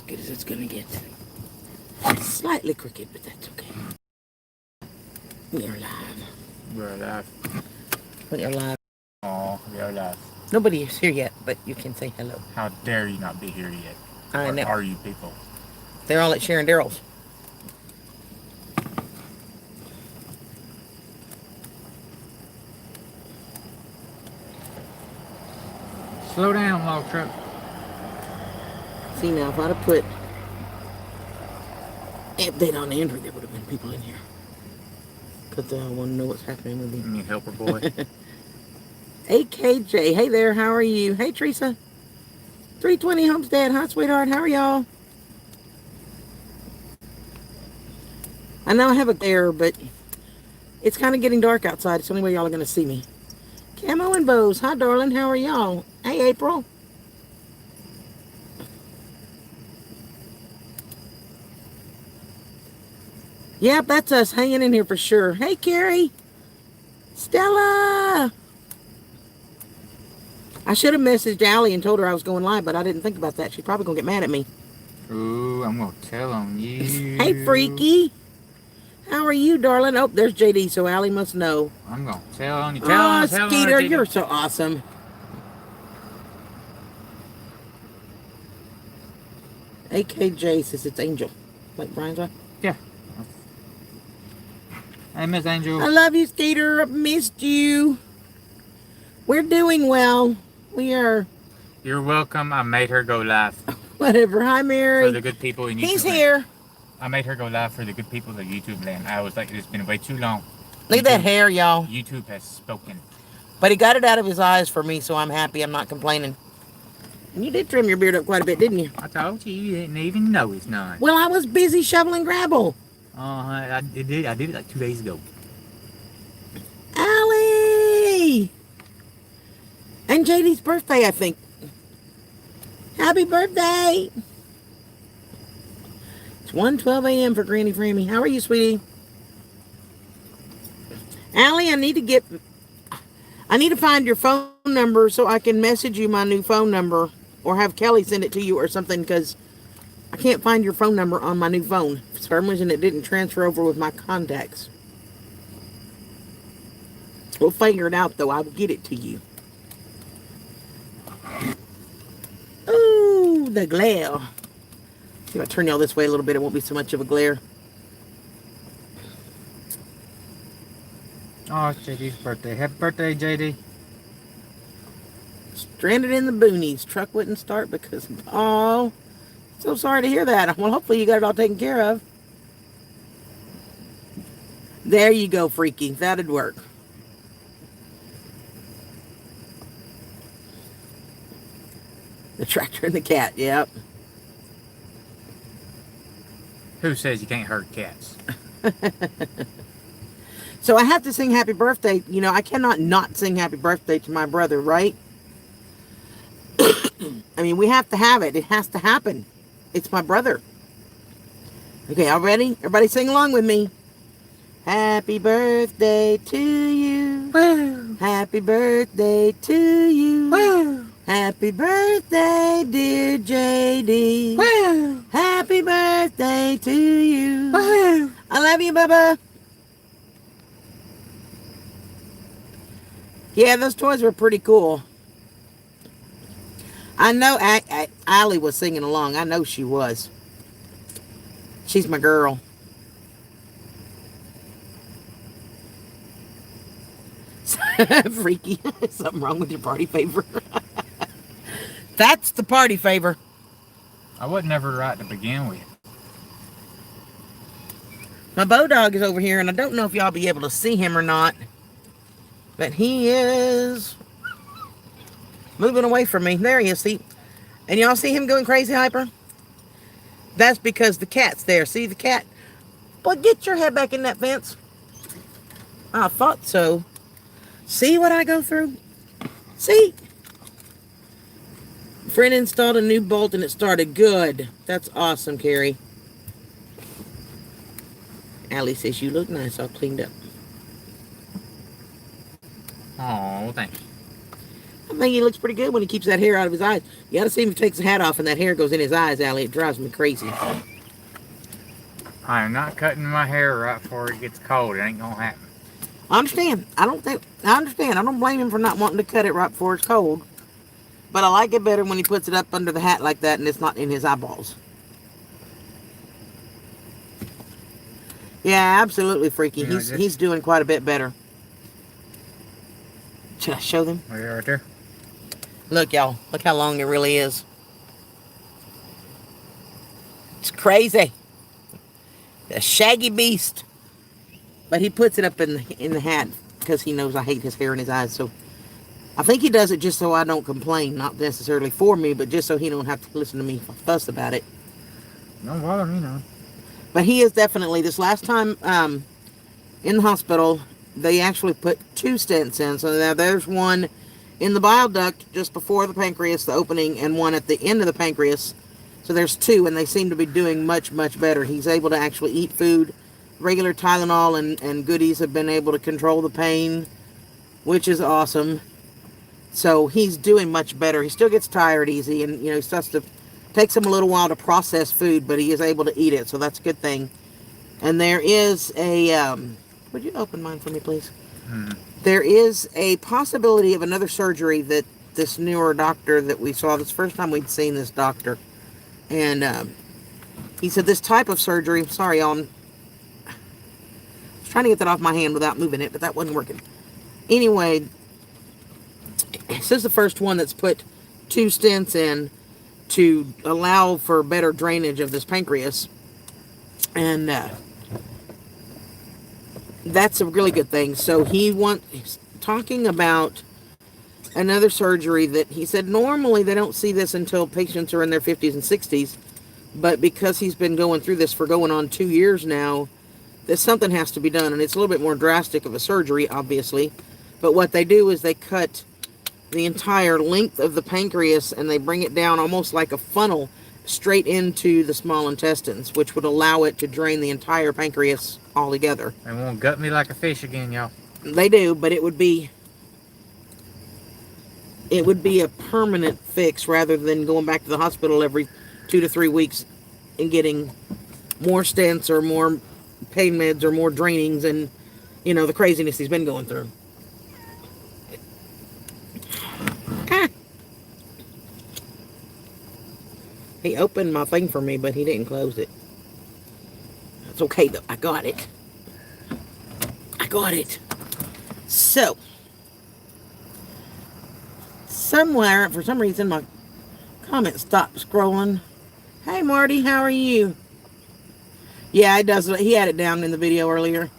good as it's gonna get. Slightly crooked, but that's okay. We're alive. We're alive. We're alive. Oh, we are alive. Nobody is here yet, but you can say hello. How dare you not be here yet? I know. Are you people? They're all at Sharon Darrell's. Slow down, log truck. See now, if I'd have put update on Andrew, there would have been people in here. Because they all want to know what's happening with You him. mean helper boy? AKJ, hey there, how are you? Hey Teresa. 320 Homestead, hi sweetheart, how are y'all? I know I have a glare, but it's kind of getting dark outside. It's the only way y'all are going to see me. Camo and Bows, hi darling, how are y'all? Hey April. Yep, that's us hanging in here for sure. Hey Carrie. Stella. I should have messaged Allie and told her I was going live, but I didn't think about that. She's probably going to get mad at me. Ooh, I'm gonna tell on you. Hey, Freaky. How are you, darling? Oh, there's JD, so Allie must know. I'm gonna tell on you. Oh, Skeeter, you're so awesome. AKJ says it's Angel. Like Brian's wife? Yeah. Hey, Miss Angel. I love you, Skeeter. I've missed you. We're doing well. We are. You're welcome. I made her go live. Whatever. Hi, Mary. For the good people in YouTube. He's here. I made her go live for the good people of YouTube land. I was like, it's been way too long. Look at that hair, y'all. YouTube has spoken. But he got it out of his eyes for me, so I'm happy. I'm not complaining. And you did trim your beard up quite a bit, didn't you? I told you, you didn't even know it's not. Well, I was busy shoveling gravel. I did it like 2 days ago. Allie! And JD's birthday, I think. Happy birthday! It's 1:12 a.m. for Granny Frammy. How are you, sweetie? Allie, I need to find your phone number so I can message you my new phone number or have Kelly send it to you or something because I can't find your phone number on my new phone. For some reason, it didn't transfer over with my contacts. We'll figure it out, though. I will get it to you. Ooh, the glare. See if I turn y'all this way a little bit, it won't be so much of a glare. Oh, it's JD's birthday. Happy birthday, JD. Stranded in the boonies. Truck wouldn't start because... Oh, so sorry to hear that. Well, hopefully you got it all taken care of. There you go, Freaky. That'd work. The tractor and the cat, yep. Who says you can't hurt cats? So I have to sing happy birthday. You know, I cannot not sing happy birthday to my brother, right? I mean, we have to have it. It has to happen. It's my brother. Okay, all ready? Everybody sing along with me. Happy birthday to you. Woo! Happy birthday to you. Woo! Happy birthday, dear JD. Woo! Happy birthday to you. Woo! I love you, Bubba. Yeah, those toys were pretty cool. I know Allie was singing along. I know she was. She's my girl. Freaky. Something wrong with your party favor. That's the party favor. I wasn't ever right to begin with. My bow dog is over here, and I don't know if y'all be able to see him or not. But he is moving away from me. There he is, see? And y'all see him going crazy hyper? That's because the cat's there. See the cat? Boy, get your head back in that fence. I thought so. See what I go through? See? Friend installed a new bolt and it started. Good. That's awesome, Carrie. Allie says, you look nice, all cleaned up. Oh, thank you. I think he looks pretty good when he keeps that hair out of his eyes. You gotta see him if he takes his hat off and that hair goes in his eyes, Allie. It drives me crazy. I am not cutting my hair right before it gets cold. It ain't gonna happen. I understand. I understand. I don't blame him for not wanting to cut it right before it's cold. But I like it better when he puts it up under the hat like that and it's not in his eyeballs. Yeah, absolutely, Freaky. You know, He's doing quite a bit better. Should I show them? Right there. Look, y'all. Look how long it really is. It's crazy. A shaggy beast. But he puts it up in the hat because he knows I hate his hair in his eyes. So I think he does it just so I don't complain. Not necessarily for me, but just so he don't have to listen to me fuss about it. Don't bother me, no. But he is definitely, this last time in the hospital, they actually put 2 stents in. So now there's one in the bile duct just before the pancreas, the opening, and one at the end of the pancreas. So there's 2, and they seem to be doing much, much better. He's able to actually eat food. Regular Tylenol and goodies have been able to control the pain, which is awesome. So he's doing much better. He still gets tired easy, and he starts to takes him a little while to process food, but he is able to eat it, so that's a good thing. And there is a would you open mine for me, please? There is a possibility of another surgery that this newer doctor that we saw, this first time we'd seen this doctor, and he said this type of surgery, sorry, I was trying to get that off my hand without moving it, but that wasn't working. Anyway, this is the first one that's put 2 stents in to allow for better drainage of this pancreas, and that's a really good thing. So he's talking about another surgery that he said normally they don't see this until patients are in their 50s and 60s, but because he's been going through this for going on 2 years now, that something has to be done, and it's a little bit more drastic of a surgery, obviously. But what they do is they cut the entire length of the pancreas and they bring it down almost like a funnel straight into the small intestines, which would allow it to drain the entire pancreas altogether. They won't gut me like a fish again, y'all. They do, but it would be a permanent fix rather than going back to the hospital every 2 to 3 weeks and getting more stents or more pain meds or more drainings and the craziness he's been going through. He opened my thing for me, but he didn't close it. That's okay, though. I got it. So, somewhere, for some reason, my comment stopped scrolling. Hey, Marty, how are you? Yeah, it does. He had it down in the video earlier.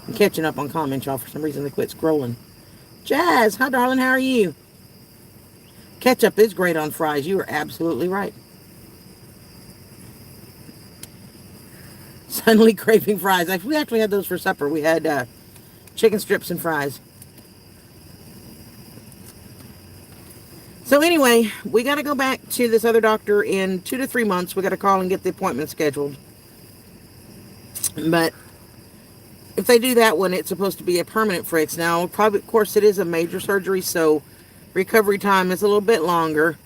I'm catching up on comments, y'all. For some reason, they quit scrolling. Jazz, hi darling, how are you? Ketchup is great on fries. You are absolutely right. Suddenly craving fries. We actually had those for supper. We had chicken strips and fries. So anyway, we got to go back to this other doctor in 2 to 3 months. We got to call and get the appointment scheduled. But if they do that one, it's supposed to be a permanent fix. Now, probably, of course, it is a major surgery, so recovery time is a little bit longer.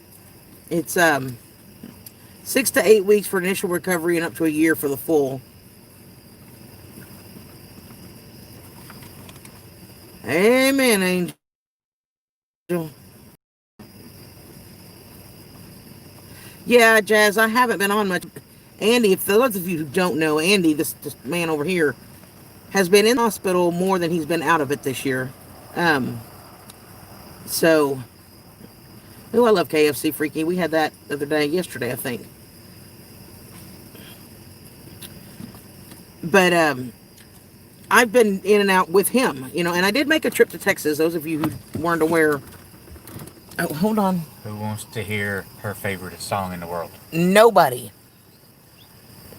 It's 6 to 8 weeks for initial recovery and up to a year for the full. Amen, Angel. Yeah, Jazz, I haven't been on much. Andy, if those of you who don't know, Andy, this man over here, has been in the hospital more than he's been out of it this year. So, I love KFC Freaky. We had that the other day, yesterday, I think. But, I've been in and out with him, and I did make a trip to Texas. Those of you who weren't aware. Oh, hold on. Who wants to hear her favorite song in the world? Nobody.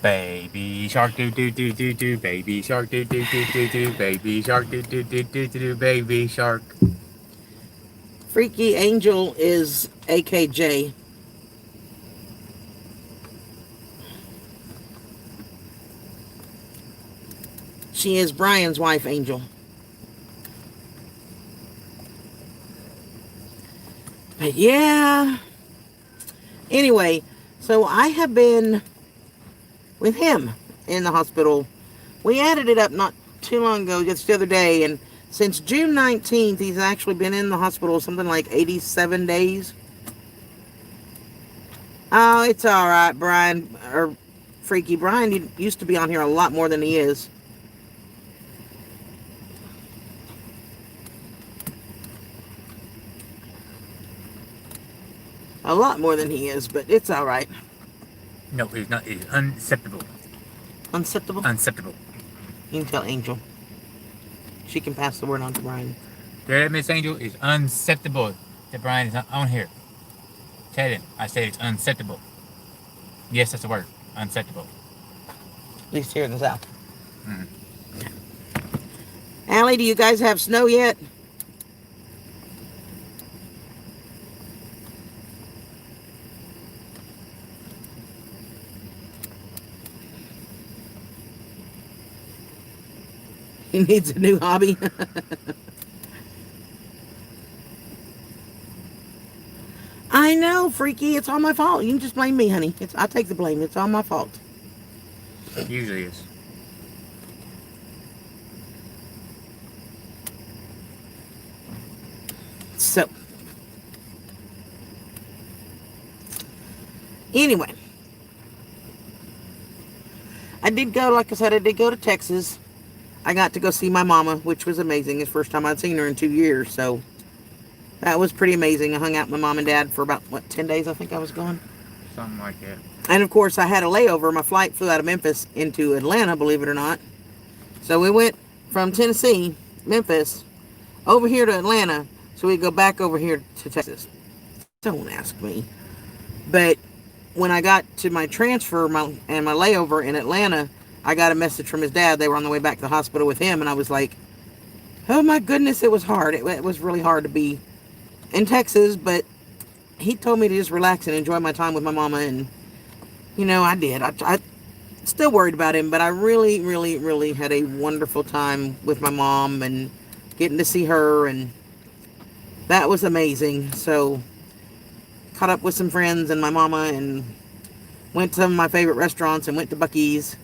Baby shark do do do do do, baby shark do do do do do, baby shark do do do do do, baby shark. Freaky Angel is AKJ. She is Brian's wife, Angel. But yeah. Anyway, so I have been with him in the hospital. We added it up not too long ago, just the other day, and since June 19th, he's actually been in the hospital something like 87 days. Oh, it's all right, Brian, or Freaky. Brian used to be on here a lot more than he is. A lot more than he is, but it's all right. No, it's not. It's unacceptable. Unacceptable? Unacceptable. You can tell Angel. She can pass the word on to Brian. There, Miss Angel, it's unacceptable that Brian is not on here. Tell him. I said it's unacceptable. Yes, that's the word. Unacceptable. At least here in the south. Allie, do you guys have snow yet? He needs a new hobby. I know, Freaky. It's all my fault. You can just blame me, honey. I'll take the blame. It's all my fault. It usually is. So, anyway, I did go, like I said, I did go to Texas. I got to go see my mama, which was amazing. It's the first time I'd seen her in 2 years, so that was pretty amazing. I hung out with my mom and dad for about, 10 days I think I was gone. Something like that. And of course, I had a layover. My flight flew out of Memphis into Atlanta, believe it or not. So we went from Tennessee, Memphis, over here to Atlanta, so we go back over here to Texas. Don't ask me. But when I got to my transfer and my layover in Atlanta, I got a message from his dad. They were on the way back to the hospital with him, and I was like, oh my goodness, it was hard. It was really hard to be in Texas, but he told me to just relax and enjoy my time with my mama, and I did. I still worried about him, but I really, really, really had a wonderful time with my mom and getting to see her, and that was amazing. So, caught up with some friends and my mama, and went to some of my favorite restaurants, and went to Buc-ee's.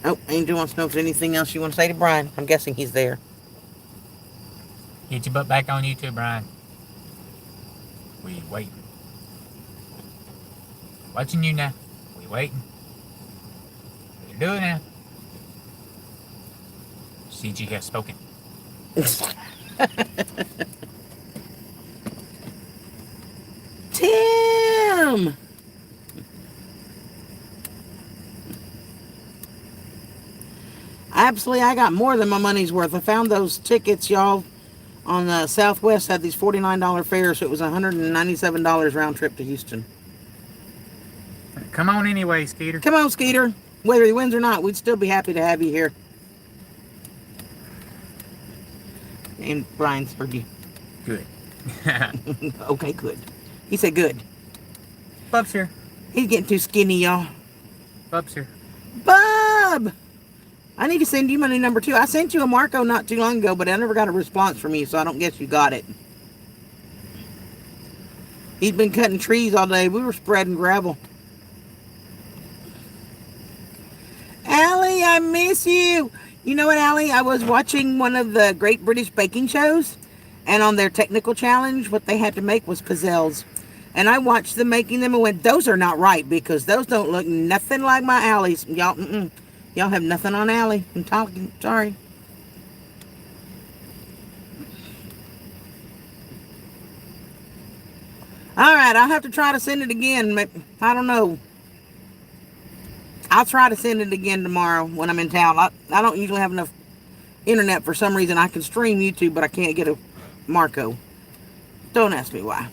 Oh, Angel wants to know if there's anything else you want to say to Brian. I'm guessing he's there. Get your butt back on YouTube, Brian. We waiting. Watching you now. We waiting. What you doing now? CG has spoken. Tim! Absolutely, I got more than my money's worth. I found those tickets, y'all, on the Southwest, had these $49 fares, so it was $197 round trip to Houston. Come on anyway, Skeeter. Come on, Skeeter. Whether he wins or not, we'd still be happy to have you here. And Brian's heard you. Good. Okay, good. He said good. Bub's here. He's getting too skinny, y'all. Bub's here. Bub! I need to send you money number 2. I sent you a Marco not too long ago, but I never got a response from you, so I don't guess you got it. He's been cutting trees all day. We were spreading gravel. Allie, I miss you. You know what, Allie? I was watching one of the Great British Baking shows, and on their technical challenge, what they had to make was pizzelles. And I watched them making them and went, those are not right, because those don't look nothing like my Allie's. Y'all have nothing on Allie. I'm talking. Sorry. All right, I'll have to try to send it again. I don't know. I'll try to send it again tomorrow when I'm in town. I don't usually have enough internet for some reason. I can stream YouTube, but I can't get a Marco. Don't ask me why.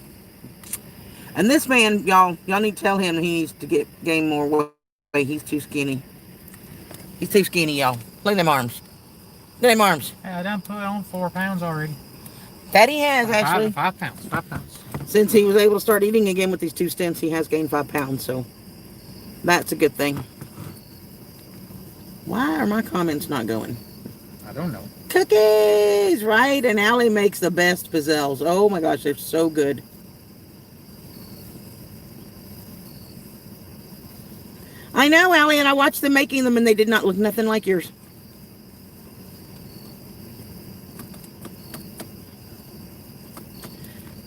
And this man, y'all need to tell him he needs to gain more weight. He's too skinny. He's too skinny, y'all. Look at them arms. Look at them arms. Hey, I done put on 4 pounds already. That he has, actually. 5 pounds. 5 pounds. Since he was able to start eating again with these 2 stents, he has gained 5 pounds, so that's a good thing. Why are my comments not going? I don't know. Cookies, right? And Allie makes the best pizzelles. Oh my gosh, they're so good. I know, Allie, and I watched them making them, and they did not look nothing like yours.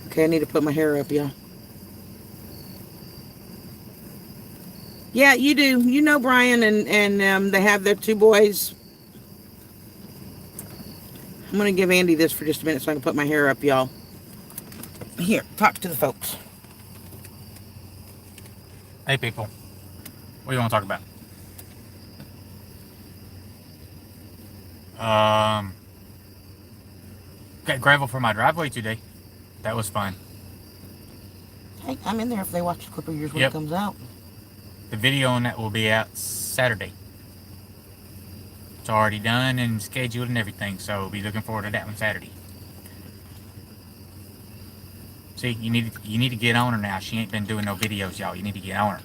Okay, I need to put my hair up, y'all. Yeah, you do. You know Brian, and they have their 2 boys. I'm going to give Andy this for just a minute so I can put my hair up, y'all. Here, talk to the folks. Hey, people. What do you want to talk about? Got gravel for my driveway today. That was fun. Hey, I'm in there if they watch the clip of yours when Yep. it comes out. The video on that will be out Saturday. It's already done and scheduled and everything, so be looking forward to that one Saturday. See, you need to get on her now. She ain't been doing no videos, y'all. You need to get on her.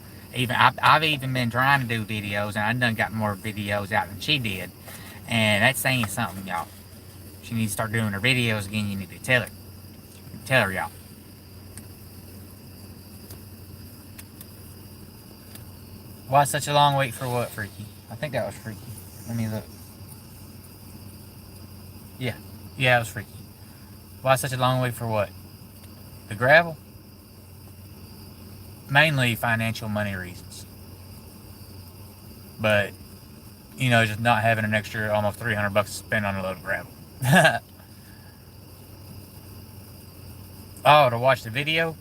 I've even been trying to do videos, and I done got more videos out than she did, and that's saying something, y'all. She needs to start doing her videos again. You need to tell her, y'all. Why such a long wait for what, Freaky? I think that was Freaky. Let me look. Yeah, it was Freaky. Why such a long wait for what? The gravel? Mainly financial money reasons. But, you know, just not having an extra almost $300 to spend on a load of gravel. Oh, to watch the video?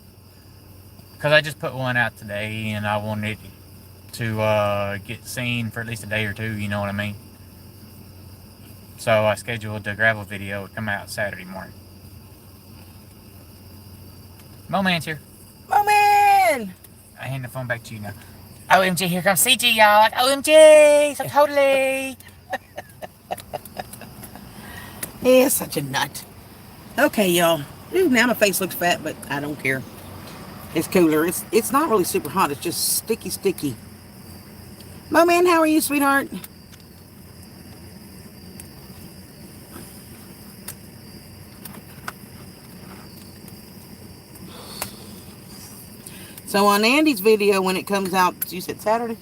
Because I just put one out today and I wanted to get seen for at least a day or two, you know what I mean? So I scheduled the gravel video to come out Saturday morning. Moman's here. Moman! I hand the phone back to you now. OMG, here comes CG, y'all. OMG, so totally. He is such a nut. Okay, y'all. Ooh, now my face looks fat, but I don't care. It's cooler. It's not really super hot. It's just sticky. Moman, how are you, sweetheart? So on Andy's video, when it comes out, you said Saturday?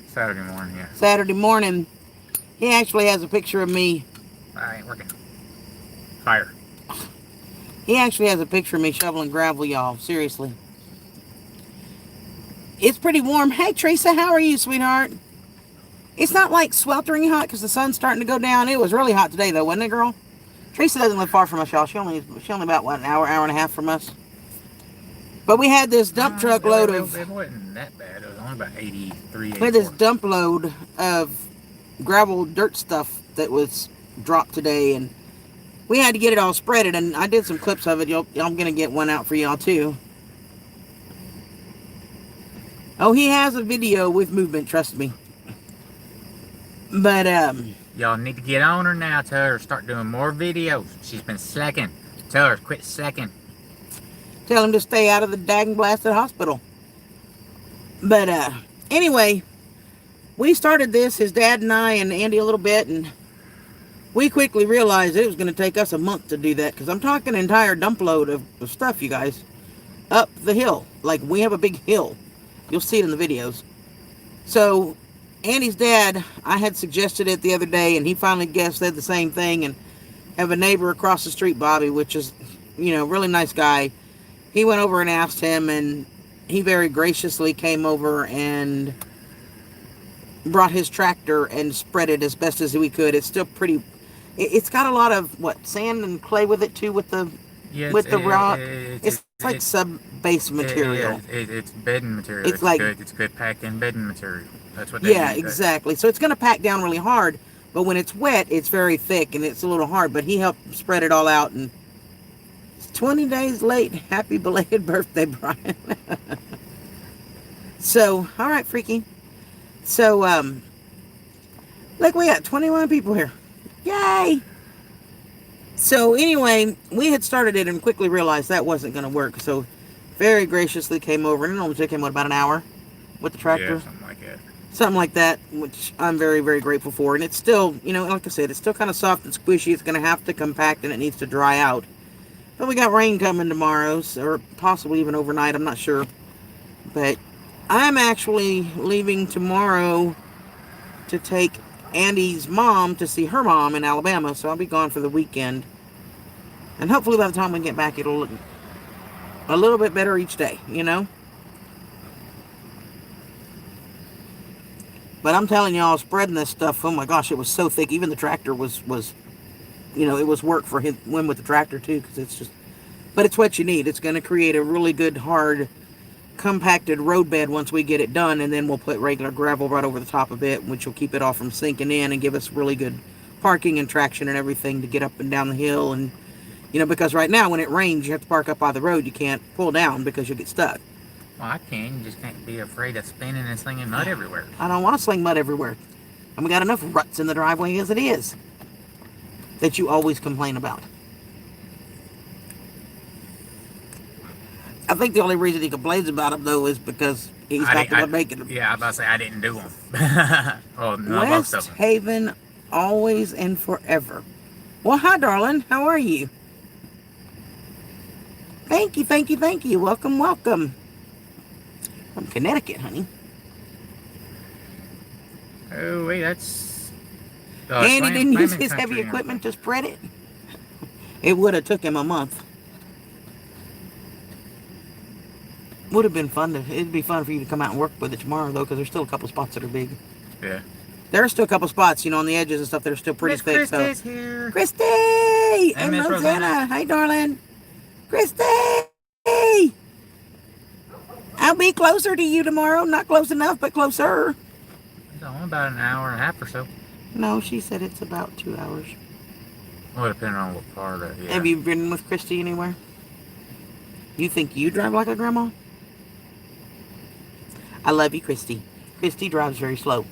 Saturday morning, yeah. Saturday morning, he actually has a picture of me. I ain't working. Fire. He actually has a picture of me shoveling gravel, y'all. Seriously. It's pretty warm. Hey, Teresa, how are you, sweetheart? It's not like sweltering hot because the sun's starting to go down. It was really hot today, though, wasn't it, girl? Teresa doesn't live far from us, y'all. She only about, what, an hour and a half from us? But we had this dump truck load of... It wasn't that bad. It was only about 83, 84. We had this dump load of gravel dirt stuff that was dropped today, and we had to get it all spreaded, and I did some clips of it. I'm going to get one out for y'all, too. Oh, he has a video with movement, trust me. But, y'all need to get on her now. Tell her to start doing more videos. She's been slacking. Tell her to quit slacking. tell him to stay out of the dang blasted hospital. But, anyway, we started this, his dad and I and Andy a little bit, and we quickly realized it was going to take us a month to do that, because I'm talking an entire dump load of stuff, you guys, up the hill. Like, we have a big hill. You'll see it in the videos. So, Andy's dad, I had suggested it the other day, and he finally said the same thing, and have a neighbor across the street, Bobby, which is, you know, really nice guy. He went over and asked him, and he very graciously came over and brought his tractor and spread it as best as we could. It's still pretty... It's got a lot of, what, sand and clay with it, too, with the rock. It's like sub-base material. It's bedding material. It's like... It's good packed-in bedding material. That's what they Yeah, exactly. So it's going to pack down really hard, but when it's wet, it's very thick, and it's a little hard. But he helped spread it all out, and it's 20 days late. Happy belated birthday, Brian. So, all right, Freaky. So, look, we got 21 people here. Yay! So, anyway, we had started it and quickly realized that wasn't going to work. So, very graciously came over, and it only took him, what, about an hour with the tractor? Yeah, something like that. Something like that, which I'm very, very grateful for. And it's still, like I said, it's still kind of soft and squishy. It's going to have to compact and it needs to dry out. But we got rain coming tomorrow, or possibly even overnight. I'm not sure. But I'm actually leaving tomorrow to take Andy's mom to see her mom in Alabama. So I'll be gone for the weekend. And hopefully by the time we get back, it'll look a little bit better each day, But I'm telling y'all, spreading this stuff, oh my gosh, it was so thick. Even the tractor was it was work for him with the tractor too, because it's just, but it's what you need. It's going to create a really good, hard, compacted road bed once we get it done, and then we'll put regular gravel right over the top of it, which will keep it all from sinking in and give us really good parking and traction and everything to get up and down the hill. And, because right now when it rains, you have to park up by the road. You can't pull down because you'll get stuck. Well, I can. You just can't be afraid of spinning and slinging mud everywhere. I don't want to sling mud everywhere. And we got enough ruts in the driveway as it is that you always complain about. I think the only reason he complains about them, though, is because he's got to make it. Yeah, I was about to say, I didn't do them. Oh, no, West most of them. Haven, always and forever. Well, hi, darling. How are you? Thank you, thank you, thank you. Welcome, welcome. From Connecticut, honey. Oh, wait, that's... And he didn't use his heavy equipment to spread it. It would have took him a month. Would have been fun. It'd be fun for you to come out and work with it tomorrow, though, because there's still a couple spots that are big. Yeah. There are still a couple spots, on the edges and stuff that are still pretty thick. Christy's here. Christy! And Miss Rosanna. Hi, darling. Christy! I'll be closer to you tomorrow. Not close enough, but closer. It's only about an hour and a half or so. No, she said it's about 2 hours. Well, depending on what part of it. Yeah. Have you been with Christy anywhere? You think you drive like a grandma? I love you, Christy. Christy drives very slow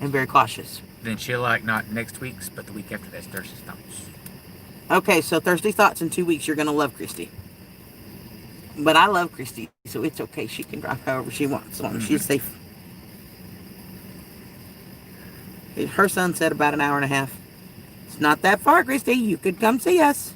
and very cautious. Then she'll like not next week's, but the week after that's Thursday's Thoughts. Okay, so Thursday Thoughts in 2 weeks, you're going to love Christy. But I love Christy, so it's okay. She can drive however she wants, as long as she's safe. Her son said about an hour and a half. It's not that far, Christy. You could come see us.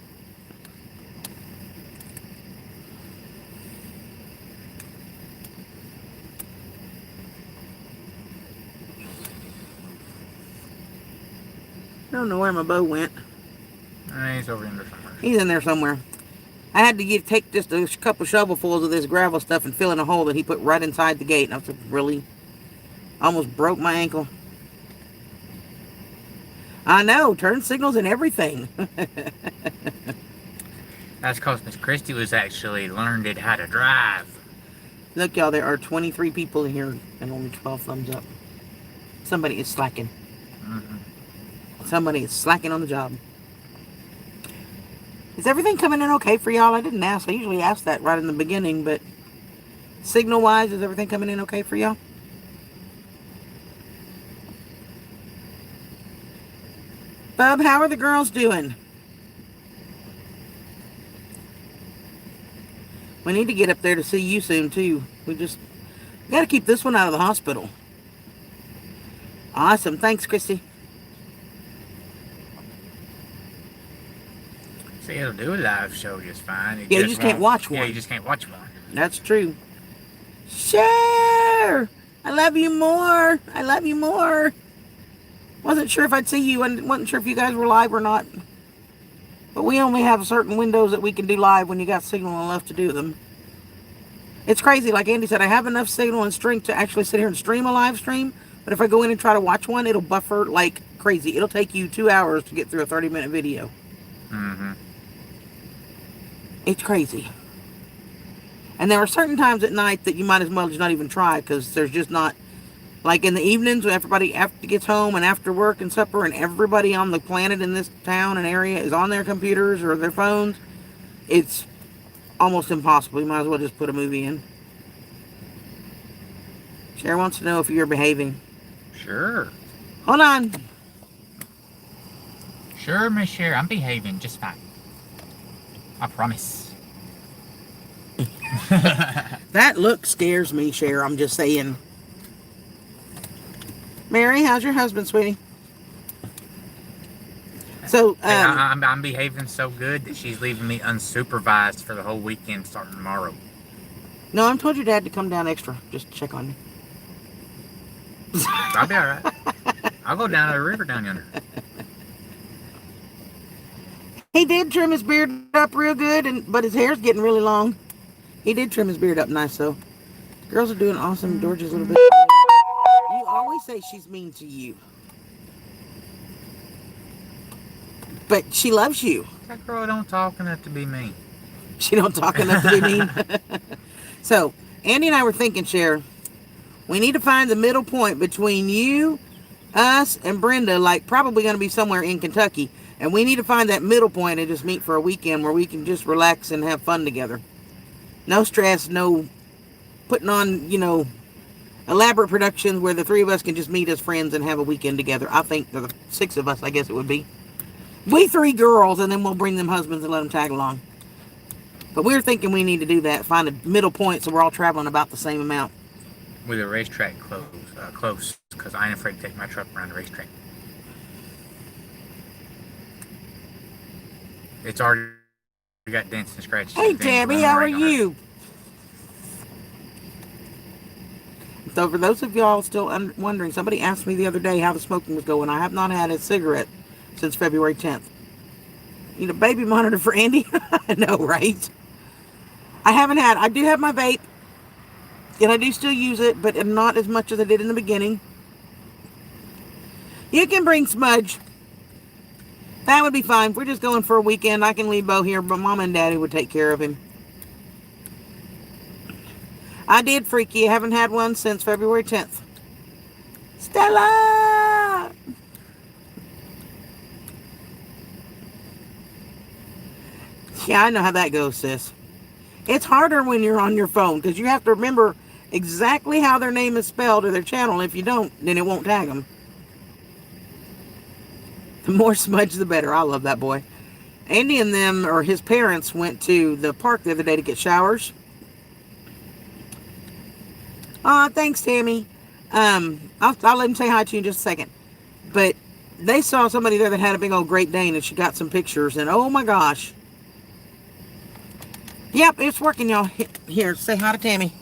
I don't know where my bow went. He's over in there somewhere. He's in there somewhere. I had to take just a couple shovelfuls of this gravel stuff and fill in a hole that he put right inside the gate. And I was like, really? Almost broke my ankle. I know, turn signals and everything. That's because Miss Christie was actually learned it how to drive. Look, y'all, there are 23 people in here and only 12 thumbs up. Somebody is slacking. Somebody is slacking on the job. Is everything coming in okay for y'all? I didn't ask. I usually ask that right in the beginning, but signal-wise, is everything coming in okay for y'all? Bub, how are the girls doing? We need to get up there to see you soon, too. We got to keep this one out of the hospital. Awesome. Thanks, Christy. See, it'll do a live show just fine. Yeah, you just can't watch one. Yeah, you just can't watch one. That's true. Share! I love you more. I love you more. Wasn't sure if I'd see you and wasn't sure if you guys were live or not. But we only have certain windows that we can do live when you got signal enough to do them. It's crazy. Like Andy said, I have enough signal and strength to actually sit here and stream a live stream. But if I go in and try to watch one, it'll buffer like crazy. It'll take you 2 hours to get through a 30-minute video. It's crazy. And there are certain times at night that you might as well just not even try, because there's just not, like in the evenings when everybody after gets home and after work and supper and everybody on the planet in this town and area is on their computers or their phones, it's almost impossible. You might as well just put a movie in. Cher wants to know if you're behaving. Sure. Hold on. Sure, Miss Cher, I'm behaving just fine. I promise. That look scares me, Cher. I'm just saying. Mary, how's your husband, sweetie? So, Hey, I'm behaving so good that she's leaving me unsupervised for the whole weekend starting tomorrow. no, I told your dad to come down extra just to check on you. I'll be all right. I'll go down to the river down yonder. He did trim his beard up real good, but his hair's getting really long. He did trim his beard up nice, though. Girls are doing awesome. Georgia's a little bit. You always say she's mean to you. But she loves you. That girl don't talk enough to be mean. She don't talk enough to be mean. So, Andy and I were thinking, Cher, we need to find the middle point between you, us, and Brenda, like probably going to be somewhere in Kentucky. And we need to find that middle point and just meet for a weekend where we can just relax and have fun together. No stress, no putting on, elaborate productions where the three of us can just meet as friends and have a weekend together. I think the six of us, I guess it would be. We three girls, and then we'll bring them husbands and let them tag along. But we're thinking we need to do that, find a middle point so we're all traveling about the same amount. With a racetrack close, because I ain't afraid to take my truck around the racetrack. It's already got dents and scratches. Hey, Tabby, how are you? So for those of y'all still wondering, somebody asked me the other day how the smoking was going. I have not had a cigarette since February 10th. Need a baby monitor for Andy? I know, right? I do have my vape, and I do still use it, but not as much as I did in the beginning. You can bring Smudge. That would be fine. If we're just going for a weekend, I can leave Bo here, but Mama and Daddy would take care of him. I did, Freaky. I haven't had one since February 10th. Stella! Yeah, I know how that goes, sis. It's harder when you're on your phone because you have to remember exactly how their name is spelled or their channel. If you don't, then it won't tag them. The more Smudge, the better. I love that boy. Andy and them, or his parents, went to the park the other day to get showers. Aw, thanks, Tammy. I'll let him say hi to you in just a second. But they saw somebody there that had a big old Great Dane, and she got some pictures, and oh my gosh. Yep, it's working, y'all. Here, say hi to Tammy.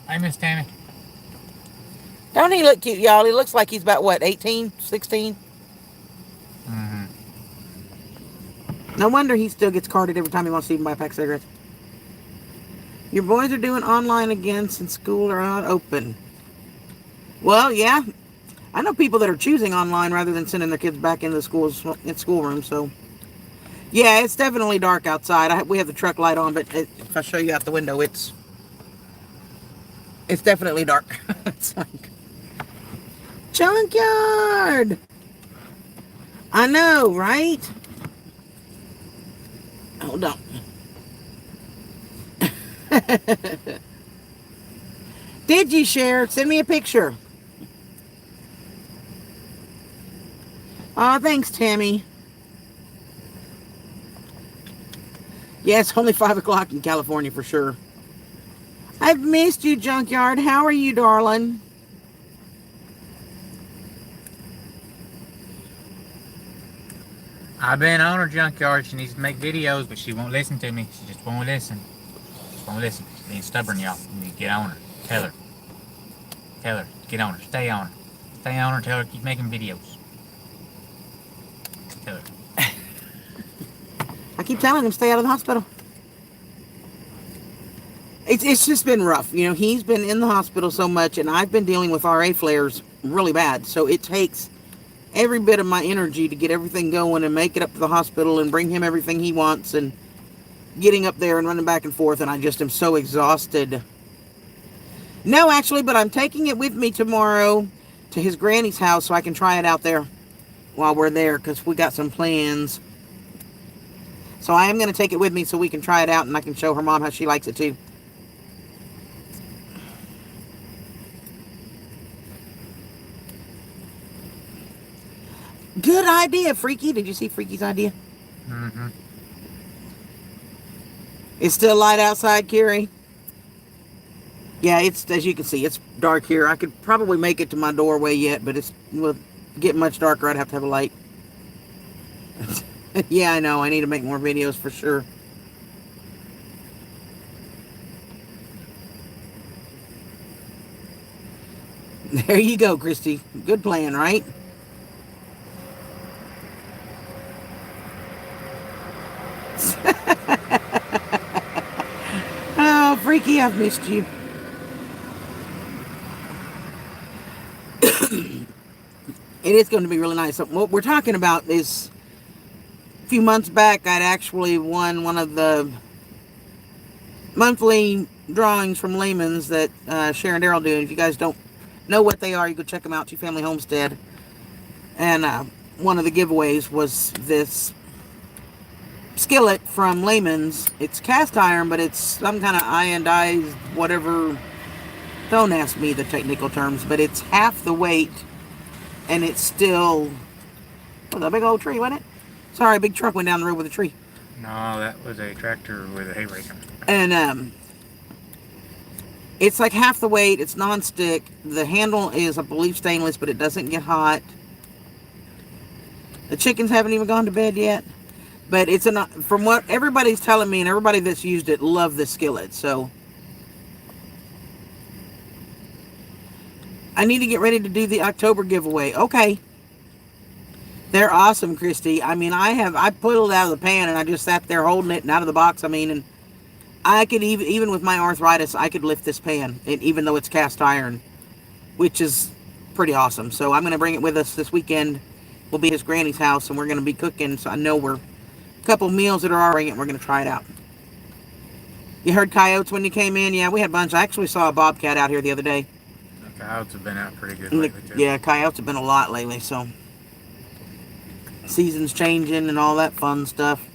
Hi, Miss Tammy. Don't he look cute, y'all? He looks like he's about, what, 18, 16? Mm-hmm. No wonder he still gets carded every time he wants to even buy a pack of cigarettes. Your boys are doing online again since school are not open. Well, yeah. I know people that are choosing online rather than sending their kids back into schoolroom, so... Yeah, it's definitely dark outside. We have the truck light on, but if I show you out the window, it's definitely dark. It's like... Junkyard! I know, right? Hold on. Did you share? Send me a picture. Aw, thanks, Tammy. Yeah, it's only 5 o'clock in California for sure. I've missed you, Junkyard. How are you, darling? I've been on her junkyard. She needs to make videos, but she won't listen to me. She just won't listen. Won't listen. She's being stubborn, y'all. You need to get on her. Tell her. Tell her. Get on her. Stay on her. Stay on her. Tell her to keep making videos. Tell her. I keep telling him stay out of the hospital. It's just been rough. You know, he's been in the hospital so much, and I've been dealing with RA flares really bad. So it takes every bit of my energy to get everything going and make it up to the hospital and bring him everything he wants and getting up there and running back and forth, and I just am so exhausted. No, actually, but I'm taking it with me tomorrow to his granny's house so I can try it out there while we're there because we got some plans. So I am going to take it with me so we can try it out and I can show her mom how she likes it too. Good idea, Freaky. Did you see Freaky's idea? Mm-hmm. It's still light outside, Carrie? Yeah, it's, as you can see, it's dark here. I could probably make it to my doorway yet, but it's will get much darker. I'd have to have a light. Yeah, I know. I need to make more videos for sure. There you go, Christy. Good plan, right? Oh, Freaky, I've missed you. It is going to be really nice. So what we're talking about is a few months back, I'd actually won one of the monthly drawings from Lehman's that Sharon Darrell do. And if you guys don't know what they are, you go check them out. Two Family Homestead. And one of the giveaways was this skillet from Lehman's. It's cast iron, but it's some kind of iodized whatever. Don't ask me the technical terms, but it's half the weight, and it's still. Oh, that big old tree, wasn't it? Sorry, a big truck went down the road with a tree. No, that was a tractor with a hay rake. And it's like half the weight. It's non-stick. The handle is, I believe, stainless, but it doesn't get hot. The chickens haven't even gone to bed yet. But it's from what everybody's telling me, and everybody that's used it love this skillet. So I need to get ready to do the October giveaway. Okay. They're awesome, Christy. I mean, I pulled it out of the pan and I just sat there holding it and out of the box. I mean, and I could even with my arthritis, I could lift this pan, even though it's cast iron, which is pretty awesome. So I'm going to bring it with us this weekend. We'll be at his granny's house and we're going to be cooking. So I know we're a couple meals that are already, we're going to try it out. You heard coyotes when you came in? Yeah, we had a bunch. I actually saw a bobcat out here the other day. The coyotes have been out pretty good lately, too. Yeah, coyotes have been a lot lately, so seasons changing and all that fun stuff.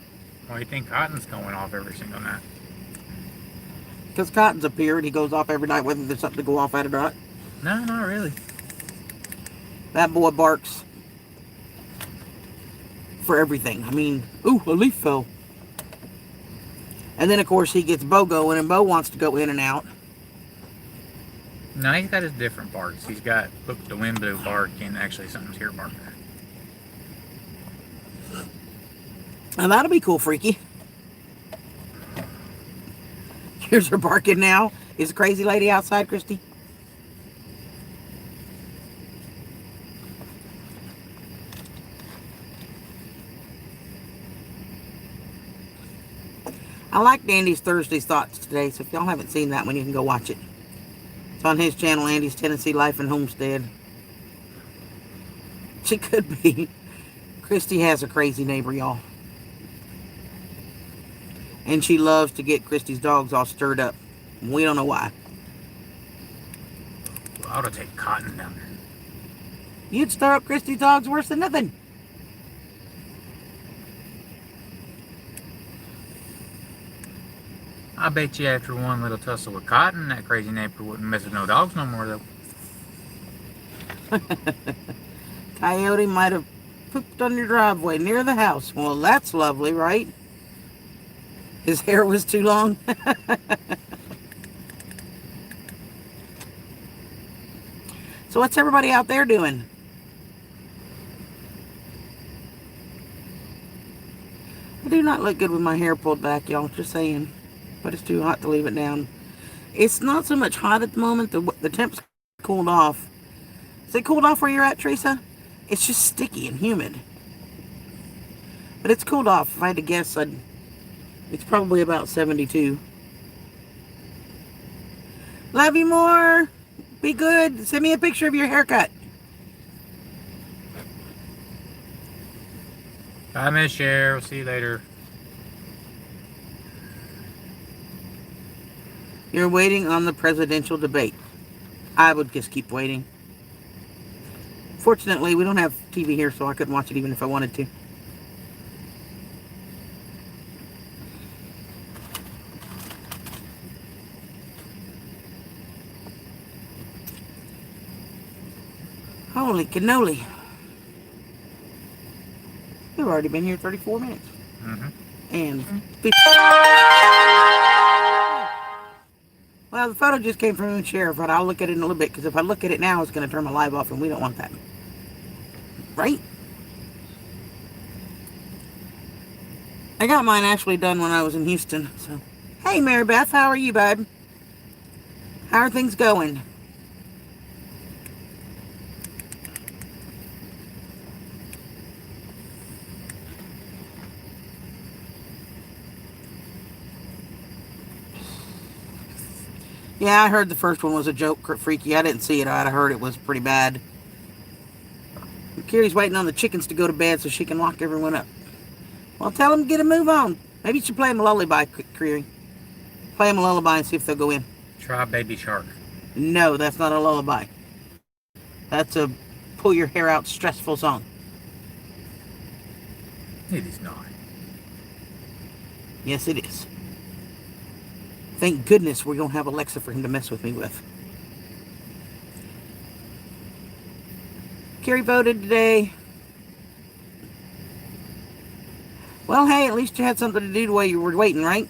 Well, you think cotton's going off every single night? Because Cotton's a period, he goes off every night whether there's something to go off at or not. No, not really. That boy barks for everything. I mean, ooh, a leaf fell. And then, of course, he gets Bo going, and Bo wants to go in and out. No, he's got his different barks. He's got, look, the wind blew bark and actually something's here bark. Now, that'll be cool, Freaky. Here's her barking now. Is the crazy lady outside, Christy? I liked Andy's Thursday Thoughts today, so if y'all haven't seen that one, you can go watch it. It's on his channel, Andy's Tennessee Life and Homestead. She could be. Christy has a crazy neighbor, y'all. And she loves to get Christy's dogs all stirred up. We don't know why. Well, I ought to take Cotton down there. You'd stir up Christy's dogs worse than nothing. I bet you after one little tussle with Cotton, that crazy neighbor wouldn't mess with no dogs no more, though. Coyote might have pooped on your driveway near the house. Well, that's lovely, right? His hair was too long. So what's everybody out there doing? I do not look good with my hair pulled back, y'all. Just saying. But it's too hot to leave it down. It's not so much hot at the moment. The temp's cooled off. Is it cooled off where you're at, Teresa? It's just sticky and humid. But it's cooled off. If I had to guess, it's probably about 72. Love you more. Be good. Send me a picture of your haircut. Bye, Miss Cheryl. See you later. You're waiting on the presidential debate. I would just keep waiting. Fortunately, we don't have TV here, so I couldn't watch it even if I wanted to. Holy cannoli. We've already been here 34 minutes. And 50. Well, The photo just came from the sheriff, but I'll look at it in a little bit, because if I look at it now, it's going to turn my live off, and we don't want that. Right? I got mine actually done when I was in Houston, so. Hey, Mary Beth, how are you, bud? How are things going? Yeah, I heard the first one was a joke, Freaky. I didn't see it. I heard it was pretty bad. Carrie's waiting on the chickens to go to bed so she can lock everyone up. Well, tell them to get a move on. Maybe you should play them a lullaby, Carrie. Play them a lullaby and see if they'll go in. Try Baby Shark. No, that's not a lullaby. That's a pull your hair out stressful song. It is not. Yes, it is. Thank goodness we're going to have Alexa for him to mess with me with. Carrie voted today. Well, hey, at least you had something to do while you were waiting, right?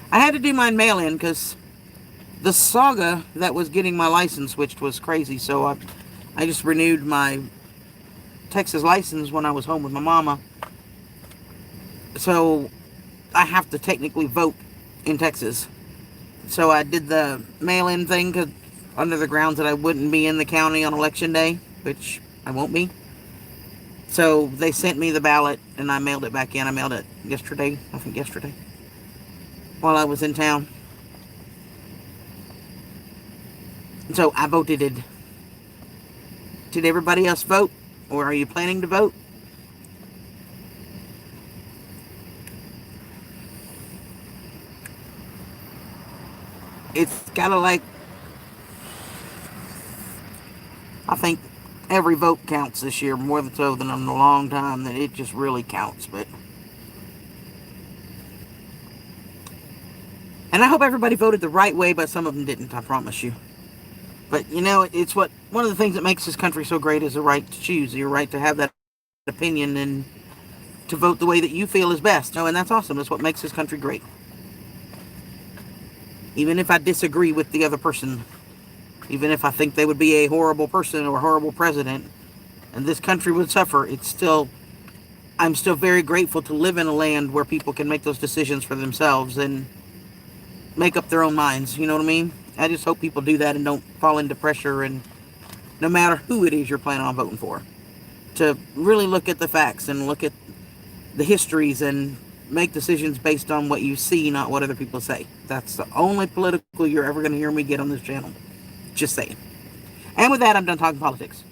I had to do mine mail-in because the saga that was getting my license switched was crazy. So I just renewed my Texas license when I was home with my mama. So I have to technically vote in Texas. So I did the mail-in thing under the grounds that I wouldn't be in the county on election day, which I won't be. So they sent me the ballot and I mailed it back in. I mailed it yesterday, I think yesterday, while I was in town. So I voted. Did everybody else vote? Or are you planning to vote? It's kind of like, I think every vote counts this year, more so than in a long time, that it just really counts. But and I hope everybody voted the right way, but some of them didn't, I promise you. But you know, it's one of the things that makes this country so great is the right to choose, your right to have that opinion and to vote the way that you feel is best. Oh, and that's awesome. That's what makes this country great. Even if I disagree with the other person, even if I think they would be a horrible person or a horrible president, and this country would suffer, I'm still very grateful to live in a land where people can make those decisions for themselves and make up their own minds. You know what I mean? I just hope people do that and don't fall into pressure, and no matter who it is you're planning on voting for, to really look at the facts and look at the histories and make decisions based on what you see, not what other people say. That's the only political you're ever going to hear me get on this channel. Just saying. And with that, I'm done talking politics.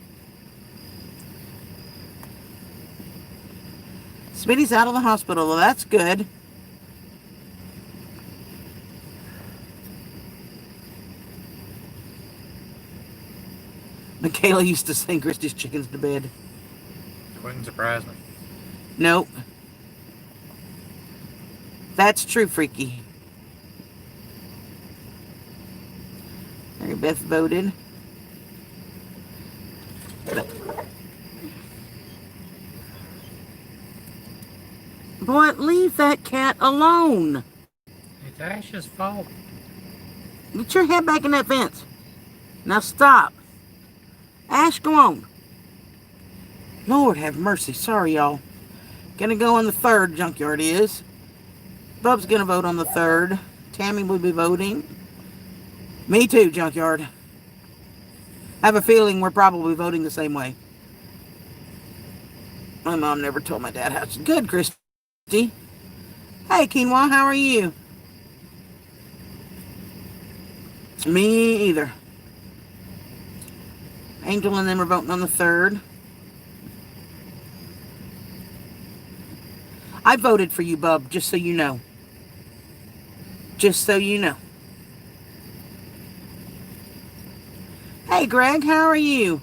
Smitty's out of the hospital. Well, that's good. Michaela used to sing Christy's chickens to bed. Wouldn't surprise me. Nope. That's true, Freaky. Mary Beth voted. Boy, leave that cat alone. It's Ash's fault. Get your head back in that fence. Now stop. Ash, go on. Lord have mercy. Sorry, y'all. Gonna go on the 3rd, Junkyard is. Bub's gonna vote on the 3rd. Tammy will be voting. Me too, Junkyard. I have a feeling we're probably voting the same way. My mom never told my dad how to. Good, Christy. Hey, Quinoa, how are you? Me either. Angel and them are voting on the 3rd. I voted for you, Bub, just so you know. Just so you know. Hey, Greg, how are you?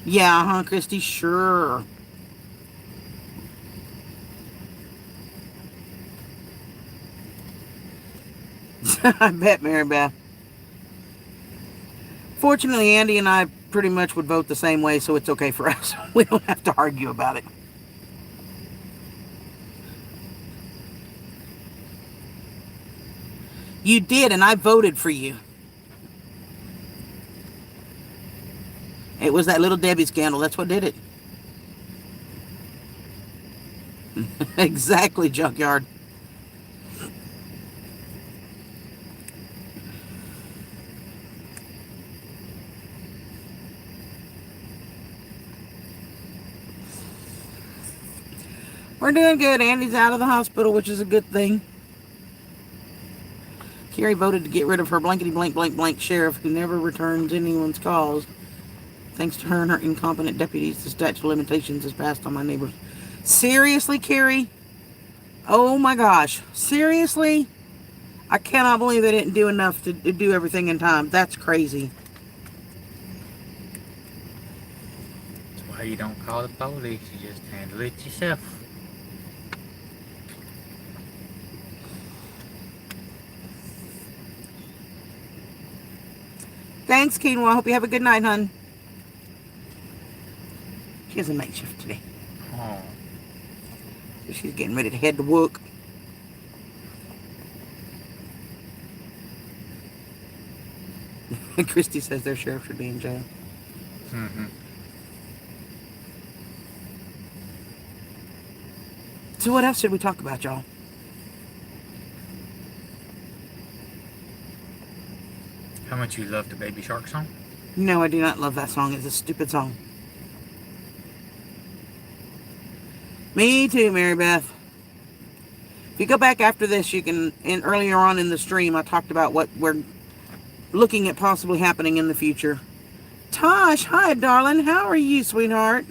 Yeah, huh, Christy? Sure. I bet, Mary Beth. Fortunately, Andy and I pretty much would vote the same way, so it's okay for us. We don't have to argue about it. You did, and I voted for you. It was that little Debbie scandal. That's what did it. Exactly, Junkyard. We're doing good. Andy's out of the hospital, which is a good thing. Carrie voted to get rid of her blankety blank blank blank sheriff who never returns anyone's calls. Thanks to her and her incompetent deputies, the statute of limitations is passed on my neighbors. Seriously, Carrie? Oh my gosh. Seriously? I cannot believe they didn't do enough to do everything in time. That's crazy. That's why you don't call the police. You just handle it yourself. Thanks, Quinoa. I hope you have a good night, hon. She has a night shift today. Oh. So she's getting ready to head to work. Christy says their sheriff should be in jail. Mm-hmm. So what else should we talk about, y'all? How much you love the Baby Shark song? No, I do not love that song. It's a stupid song. Me too, Mary Beth. If you go back after this, you can, and earlier on in the stream, I talked about what we're looking at possibly happening in the future. Tosh, hi, darling. How are you, sweetheart?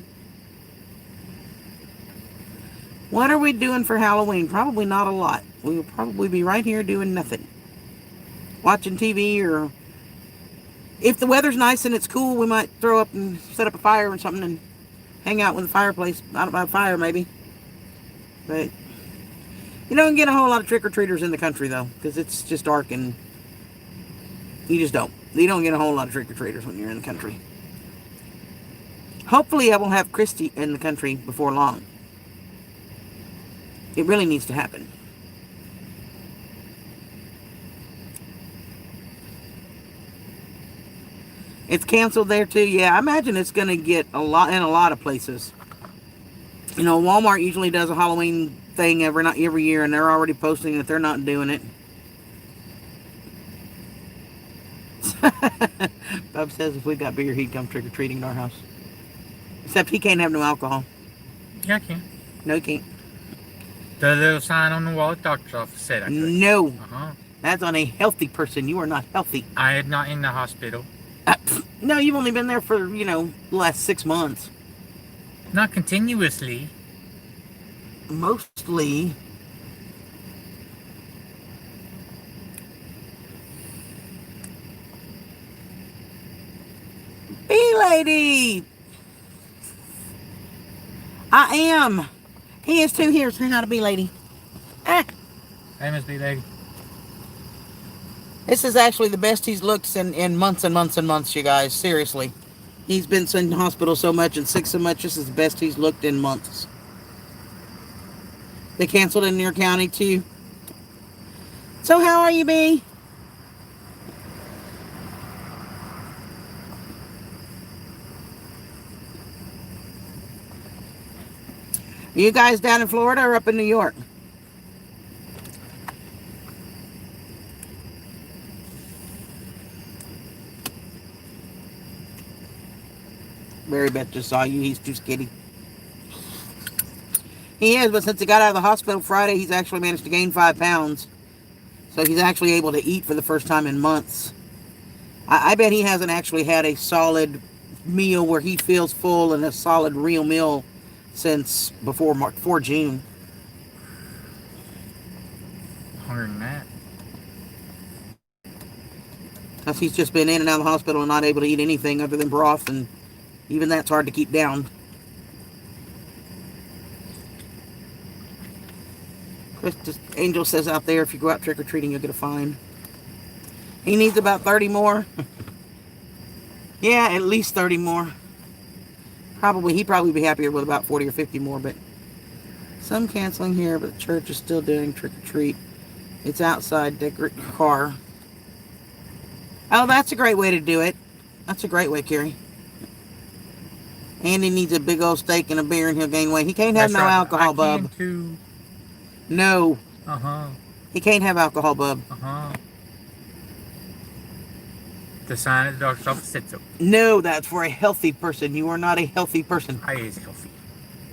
What are we doing for Halloween? Probably not a lot. We will probably be right here doing nothing. Watching TV, or if the weather's nice and it's cool, we might throw up and set up a fire or something and hang out with the fireplace. I don't know, fire maybe. But you don't get a whole lot of trick-or-treaters in the country, though, because it's just dark and you just don't. You don't get a whole lot of trick-or-treaters when you're in the country. Hopefully I will have Christy in the country before long. It really needs to happen. It's canceled there too. Yeah, I imagine it's going to get a lot in a lot of places. You know, Walmart usually does a Halloween thing every year, and they're already posting that they're not doing it. Bob says if we got beer, he'd come trick-or-treating at our house. Except he can't have no alcohol. Yeah, I can. No, he can't. The little sign on the wall at the doctor's office said I could. No. Uh-huh. That's on a healthy person. You are not healthy. I am not in the hospital. No, you've only been there for, the last 6 months. Not continuously. Mostly. Bee lady! I am. He is too. Here, say hi to Bee lady. Ah. Hey, Miss B Lady. This is actually the best he's looked in months and months and months, you guys. Seriously. He's been in the hospital so much and sick so much. This is the best he's looked in months. They canceled in your county, too. So how are you, Bee? Are you guys down in Florida or up in New York? Mary Beth just saw you. He's too skinny. He is, but since he got out of the hospital Friday, he's actually managed to gain 5 pounds. So he's actually able to eat for the first time in months. I bet he hasn't actually had a solid meal where he feels full and a solid real meal since before June. Hungrier than that. Because he's just been in and out of the hospital and not able to eat anything other than broth, and even that's hard to keep down. Angel says out there, if you go out trick-or-treating, you'll get a fine. He needs about 30 more. Yeah, at least 30 more. He'd probably be happier with about 40 or 50 more, but some canceling here, but the church is still doing trick-or-treat It's outside the car. Oh, that's a great way to do it. That's a great way, Carrie. Andy needs a big old steak and a beer and he'll gain weight. He can't have That's no right. alcohol, I bub. can too. No, Uh-huh. he can't have alcohol, bub. Uh-huh. The sign at the doctor's office said so. No, that's for a healthy person. You are not a healthy person. I is healthy.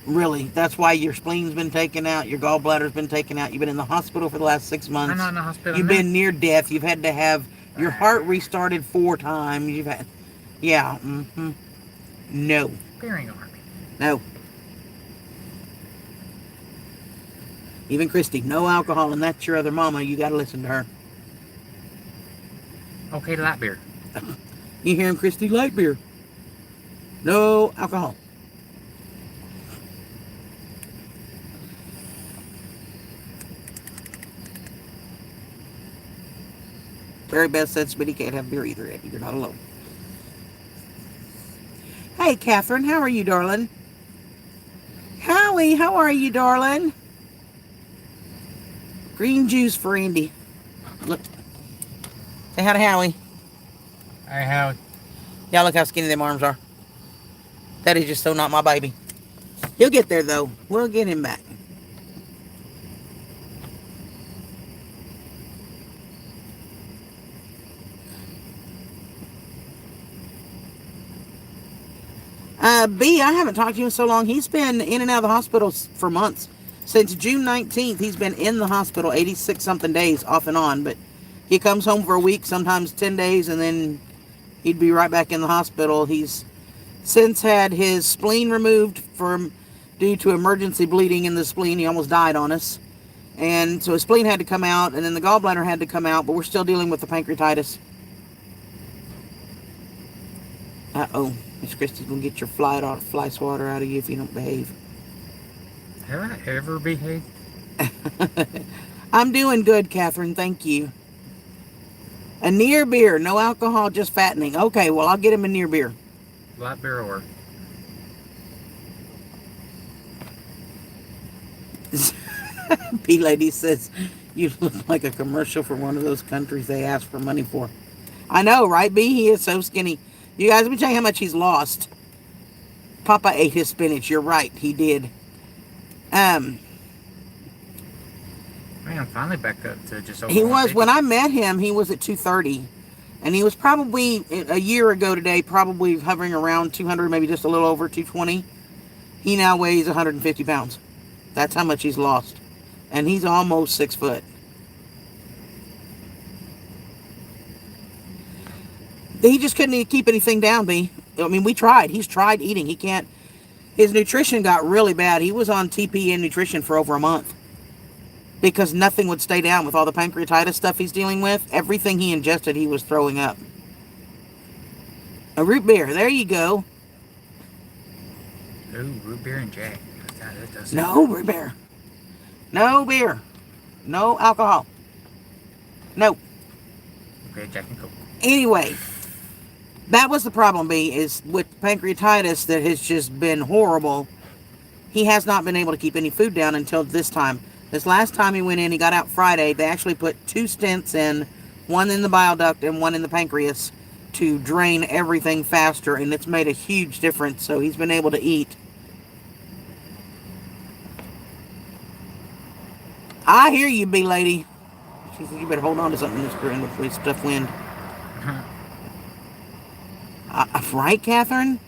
Really. That's why your spleen's been taken out. Your gallbladder's been taken out. You've been in the hospital for the last 6 months. I'm not in the hospital. You've been near death. You've had to have your heart restarted 4 times. You've had... Yeah. Mm-hmm. No. Bearing on me. No. Even Christy, no alcohol, and that's your other mama. You got to listen to her. Okay, light beer. You hear him, Christy? Light beer. No alcohol. Very best said Smitty can't have beer either, Eddie. You're not alone. Hey, Catherine, how are you, darling? Howie, how are you, darling? Green juice for Andy. Look. Say hi to Howie. I have. Y'all look how skinny them arms are. That is just so not my baby. He'll get there, though. We'll get him back. B, I haven't talked to you in so long. He's been in and out of the hospital for months. Since June 19th, he's been in the hospital 86-something days, off and on. But he comes home for a week, sometimes 10 days, and then he'd be right back in the hospital. He's since had his spleen removed due to emergency bleeding in the spleen. He almost died on us. And so his spleen had to come out, and then the gallbladder had to come out, but we're still dealing with the pancreatitis. Uh-oh. Miss Christie's going to get your fly swatter out of you if you don't behave. Have I ever behaved? I'm doing good, Catherine. Thank you. A near beer. No alcohol, just fattening. Okay, well, I'll get him a near beer. Light beer or... P-Lady says, you look like a commercial for one of those countries they ask for money for. I know, right, B? He is so skinny. You guys, let me tell you how much he's lost. Papa ate his spinach. You're right, he did. Man, I'm finally back up to just over He was, 150. when I met him, he was at 230. And he was probably, a year ago today, probably hovering around 200, maybe just a little over 220. He now weighs 150 pounds. That's how much he's lost. And he's almost 6 foot. He just couldn't keep anything down, B. I mean, we tried. He's tried eating. He can't. His nutrition got really bad. He was on TPN nutrition for over a month. Because nothing would stay down with all the pancreatitis stuff he's dealing with. Everything he ingested, he was throwing up. A root beer. There you go. Ooh, root beer and Jack. That does No root beer. No beer. No alcohol. No. Okay, Jack and Coke. Anyway, that was the problem, B, is with pancreatitis that has just been horrible. He has not been able to keep any food down until this time. This last time he went in, he got out Friday. They actually put 2 stents in, one in the bile duct and one in the pancreas to drain everything faster, and it's made a huge difference. So he's been able to eat. I hear you, B lady. She said, you better hold on to something this during the stuff wind. Right, Catherine?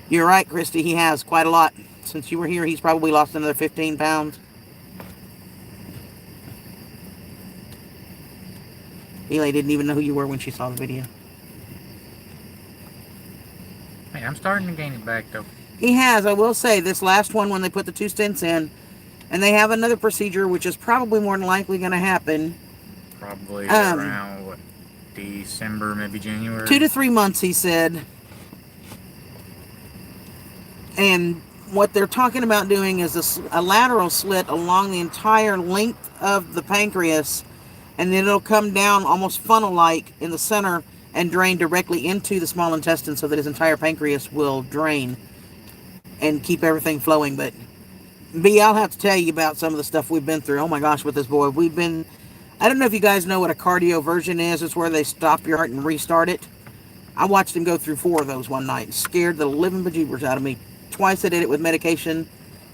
You're right, Christy. He has quite a lot. Since you were here, he's probably lost another 15 pounds. Eli didn't even know who you were when she saw the video. Hey, I'm starting to gain it back, though. He has. I will say, this last one, when they put the 2 stents in, and they have another procedure, which is probably more than likely going to happen. Probably around, what, December, maybe January? 2 to 3 months, he said. And what they're talking about doing is a lateral slit along the entire length of the pancreas, and then it'll come down almost funnel-like in the center and drain directly into the small intestine so that his entire pancreas will drain and keep everything flowing. But B, I'll have to tell you about some of the stuff we've been through. Oh my gosh, with this boy. I don't know if you guys know what a cardioversion is. It's where they stop your heart and restart it. I watched him go through 4 of those one night. It scared the living bejeebers out of me. Twice they did it with medication,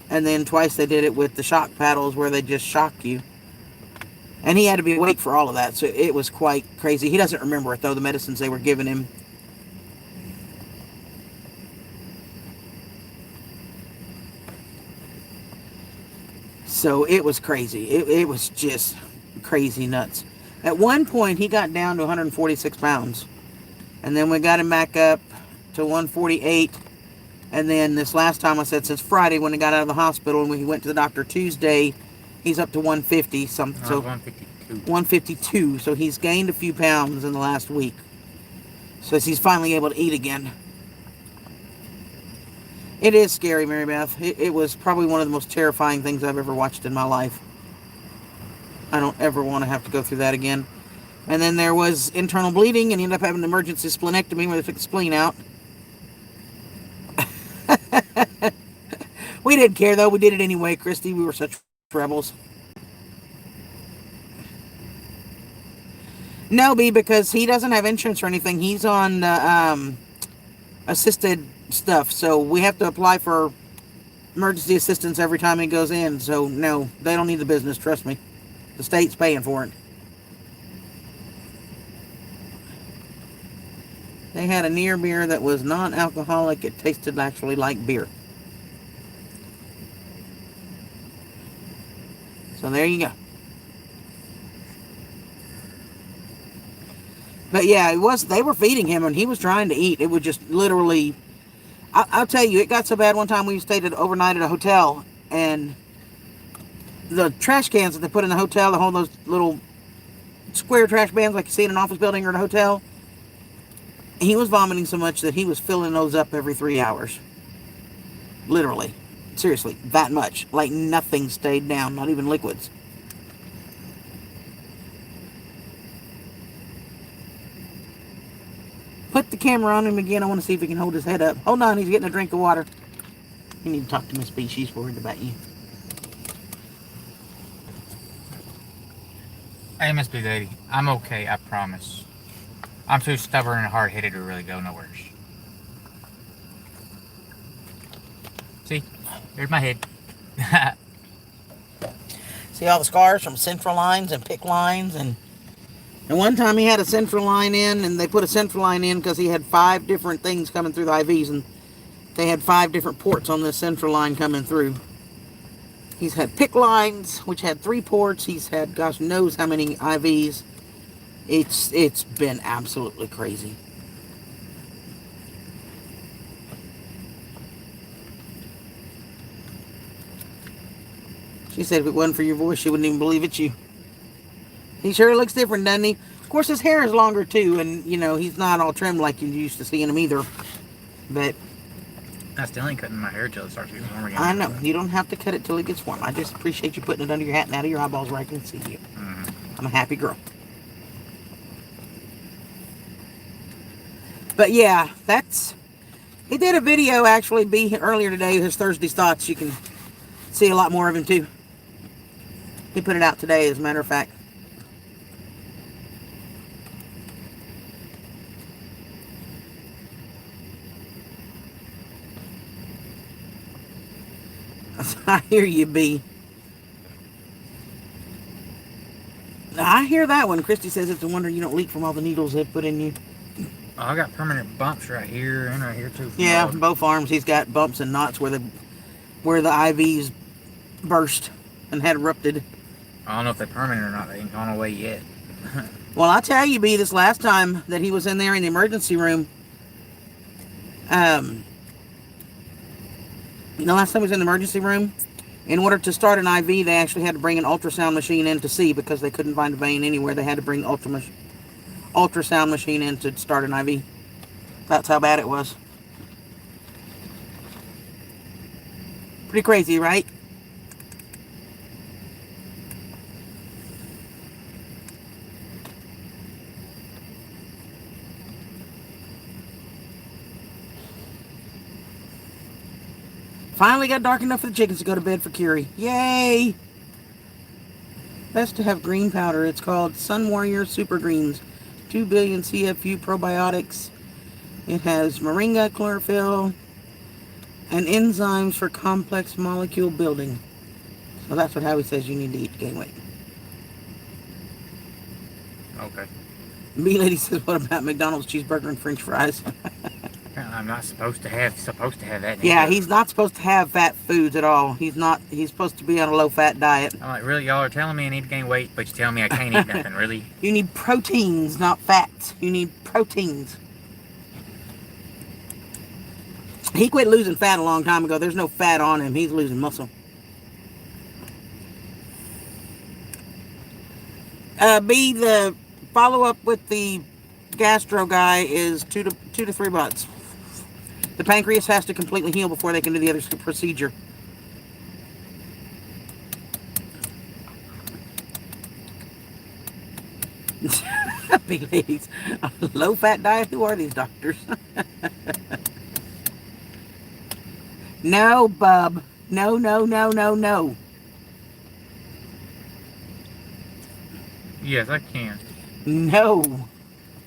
and then twice they did it with the shock paddles where they just shock you. And he had to be awake for all of that, so it was quite crazy. He doesn't remember it, though, the medicines they were giving him. So it was crazy. It was just crazy nuts. At one point, he got down to 146 pounds. And then we got him back up to 148. And then this last time, I said since Friday when he got out of the hospital and when he went to the doctor Tuesday, he's up to 150 something. So 152. 152. So he's gained a few pounds in the last week. So he's finally able to eat again. It is scary, Mary Beth. It was probably one of the most terrifying things I've ever watched in my life. I don't ever want to have to go through that again. And then there was internal bleeding, and he ended up having an emergency splenectomy where they took the spleen out. We didn't care, though. We did it anyway, Christy. We were such rebels. No, B, because he doesn't have insurance or anything. He's on assisted stuff, so we have to apply for emergency assistance every time he goes in. So, no, they don't need the business, trust me. The state's paying for it. They had a near beer that was non-alcoholic. It tasted actually like beer. So there you go. But yeah, they were feeding him and he was trying to eat. It was just literally, I'll tell you, it got so bad one time we stayed overnight at a hotel, and the trash cans that they put in the hotel, they hold those little square trash cans like you see in an office building or in a hotel. He was vomiting so much that he was filling those up every 3 hours. Literally. Seriously, that much. Like nothing stayed down, not even liquids. Put the camera on him again. I want to see if he can hold his head up. Hold on, he's getting a drink of water. You need to talk to Miss B. She's worried about you. Hey, Miss Big Lady, I'm okay, I promise. I'm too stubborn and hard-headed to really go nowhere. See? There's my head. See all the scars from central lines and PICC lines, and one time he had a central line in, and they put a central line in because he had 5 different things coming through the IVs, and they had 5 different ports on this central line coming through. He's had PICC lines, which had 3 ports. He's had gosh knows how many IVs. It's been absolutely crazy. She said if it wasn't for your voice, she wouldn't even believe it's you. He sure looks different, doesn't he? Of course, his hair is longer, too, and, you know, he's not all trimmed like you used to seeing him either. But I still ain't cutting my hair till it starts getting warm again. I know. You don't have to cut it till it gets warm. I just appreciate you putting it under your hat and out of your eyeballs where I can see you. I'm a happy girl. But, yeah, he did a video, actually, earlier today, his Thursday's Thoughts. You can see a lot more of him, too. He put it out today, as a matter of fact. I hear you, B. I hear that one. Christy says it's a wonder you don't leak from all the needles they put in you. Oh, I got permanent bumps right here and right here too. Yeah, both arms he's got bumps and knots where the IVs burst and had erupted. I don't know if they're permanent or not. They ain't gone away yet. Well, I'll tell you, B, this last time that he was in there in the emergency room, last time he was in the emergency room, in order to start an IV, they actually had to bring an ultrasound machine in to see because they couldn't find a vein anywhere. They had to bring the ultrasound machine in to start an IV. That's how bad it was. Pretty crazy, right? Finally got dark enough for the chickens to go to bed for Curie. Yay! Best to have green powder. It's called Sun Warrior Super Greens. 2 billion CFU probiotics. It has moringa, chlorophyll, and enzymes for complex molecule building. So that's what Howie says you need to eat to gain weight. Okay. B Lady says, what about McDonald's cheeseburger and french fries? I'm not supposed to have that. Yeah, either. he's not supposed to have fat foods at all. He's supposed to be on a low-fat diet. I'm like, really, y'all are telling me I need to gain weight, but you're telling me I can't eat nothing, really? You need proteins, not fats. You need proteins. He quit losing fat a long time ago. There's no fat on him. He's losing muscle. B, the follow-up with the gastro guy is two to 3 months. The pancreas has to completely heal before they can do the other procedure. Big ladies. Low-fat diet? Who are these doctors? No, bub. No, no, no, no, no. Yes, I can. No.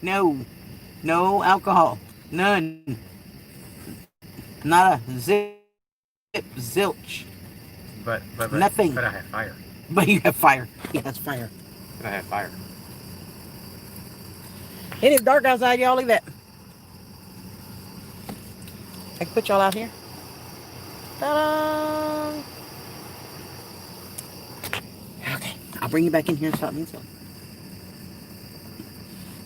No. No alcohol. None. Not a zip. Zilch. But Nothing. But I have fire. But you have fire. He has fire. But I have fire. It is dark outside, y'all. Look at that. I can put y'all out here. Ta-da! Okay, I'll bring you back in here and stop being silly.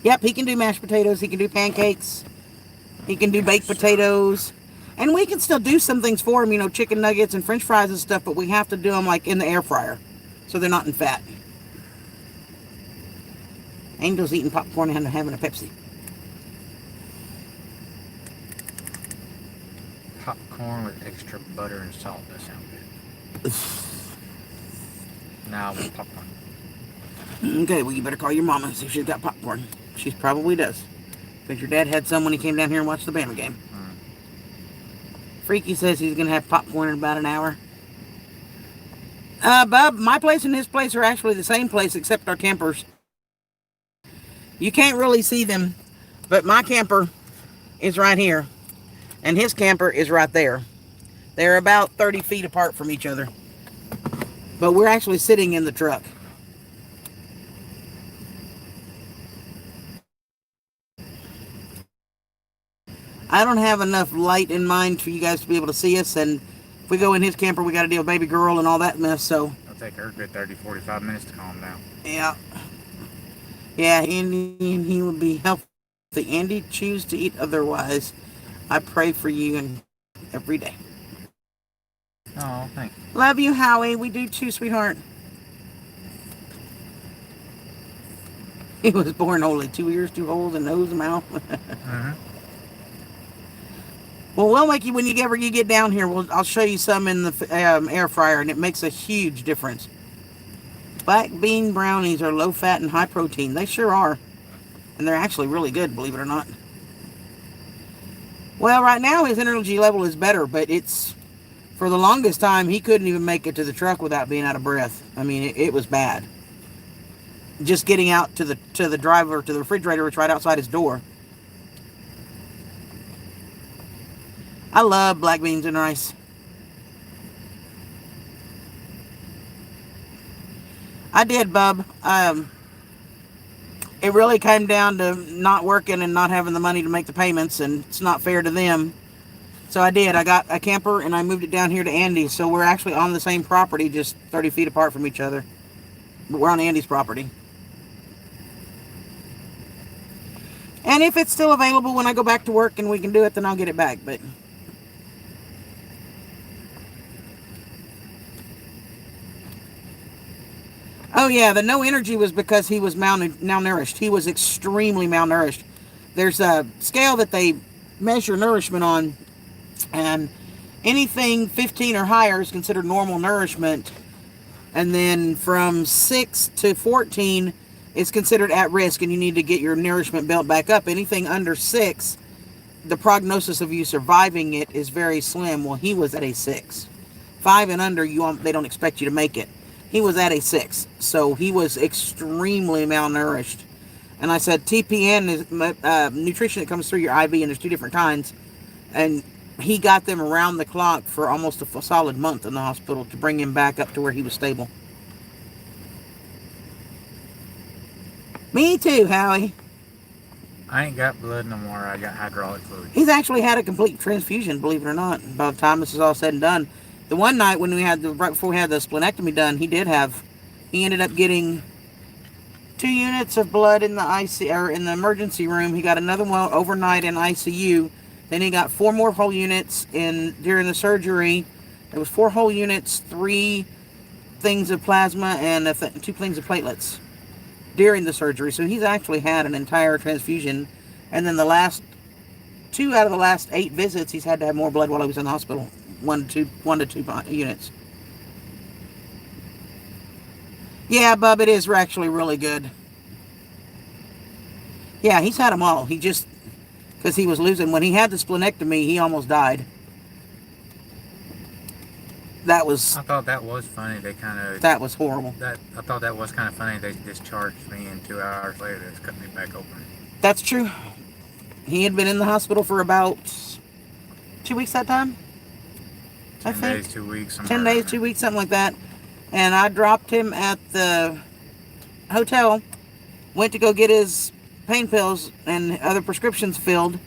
Yep, he can do mashed potatoes. He can do pancakes. He can do baked potatoes. And we can still do some things for him, you know, chicken nuggets and french fries and stuff, but we have to do them like in the air fryer so they're not in fat. Angel's eating popcorn and having a Pepsi. Popcorn with extra butter and salt. That sounds good. Now I want popcorn. Okay, well, you better call your mama and see if she's got popcorn. She probably does. Because your dad had some when he came down here and watched the Bama game. Freaky says he's going to have popcorn in about an hour. Bub, my place and his place are actually the same place except our campers. You can't really see them, but my camper is right here. And his camper is right there. They're about 30 feet apart from each other. But we're actually sitting in the truck. I don't have enough light in mind for you guys to be able to see us. And if we go in his camper, we got to deal with baby girl and all that mess. So It'll take her a good 30, 45 minutes to calm down. yeah. Yeah, Andy and he would be healthy. Andy, choose to eat otherwise. I pray for you and every day. Oh, thanks. Love you, Howie. We do too, sweetheart. He was born only 2 ears, 2 holes, a nose, a mouth. Well, we'll make you, when you get down here, I'll show you some in the air fryer, and it makes a huge difference. Black bean brownies are low fat and high protein. They sure are. And they're actually really good, believe it or not. Well, right now his energy level is better, but it's, for the longest time, he couldn't even make it to the truck without being out of breath. I mean, it was bad. Just getting out to the driver, to the refrigerator, it's right outside his door. I love black beans and rice. I did, bub. It really came down to not working and not having the money to make the payments, and it's not fair to them. So I did. I got a camper and I moved it down here to Andy. So we're actually on the same property, just 30 feet apart from each other. But we're on Andy's property. And if it's still available when I go back to work and we can do it, then I'll get it back. But oh yeah, the no energy was because he was malnourished. He was extremely malnourished. There's a scale that they measure nourishment on, and anything 15 or higher is considered normal nourishment. And then from 6 to 14 is considered at risk, and you need to get your nourishment built back up. Anything under 6 the prognosis of you surviving it is very slim. Well, he was at a 6. 5 and under, they don't expect you to make it. He was at a 6, so he was extremely malnourished. And I said, TPN is nutrition that comes through your IV, and there's 2 different kinds. And he got them around the clock for almost a solid month in the hospital to bring him back up to where he was stable. Me too, Howie. I ain't got blood no more. I got hydraulic fluid. He's actually had a complete transfusion, believe it or not, by the time this is all said and done. The one night when right before we had the splenectomy done, he ended up getting 2 units of blood in the IC, or in the emergency room. He got another one overnight in ICU. Then he got 4 more whole units during the surgery. There was 4 whole units, 3 things of plasma, and 2 things of platelets during the surgery. So he's actually had an entire transfusion. And then the last 2 out of the last 8 visits, he's had to have more blood while he was in the hospital. 1 to 2 units. Yeah, Bub, it is actually really good. Yeah, he's had them all. He just, because he was losing. When he had the splenectomy, he almost died. That was... I thought that was funny. They kind of... That was horrible. I thought that was kind of funny. They discharged me, and 2 hours later, they just cut me back open. That's true. He had been in the hospital for about 2 weeks that time. 10 days, 2 weeks. 10 days, 2 weeks, something like that. And I dropped him at the hotel. Went to go get his pain pills and other prescriptions filled.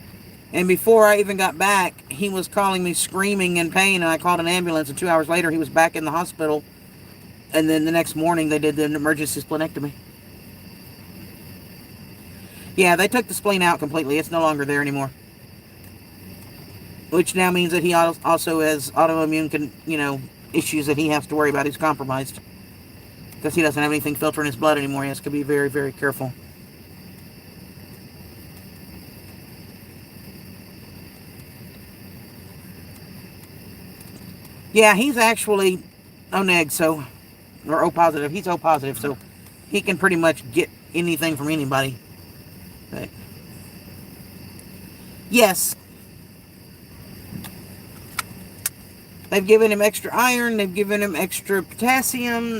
And before I even got back, he was calling me screaming in pain. And I called an ambulance. And 2 hours later, he was back in the hospital. And then the next morning, they did the emergency splenectomy. Yeah, they took the spleen out completely. It's no longer there anymore. Which now means that he also has autoimmune, issues that he has to worry about. He's compromised. Because he doesn't have anything filtering his blood anymore. He has to be very, very careful. Yeah, he's actually O-neg, or O-positive. He's O-positive, so he can pretty much get anything from anybody. But yes. They've given him extra iron. They've given him extra potassium.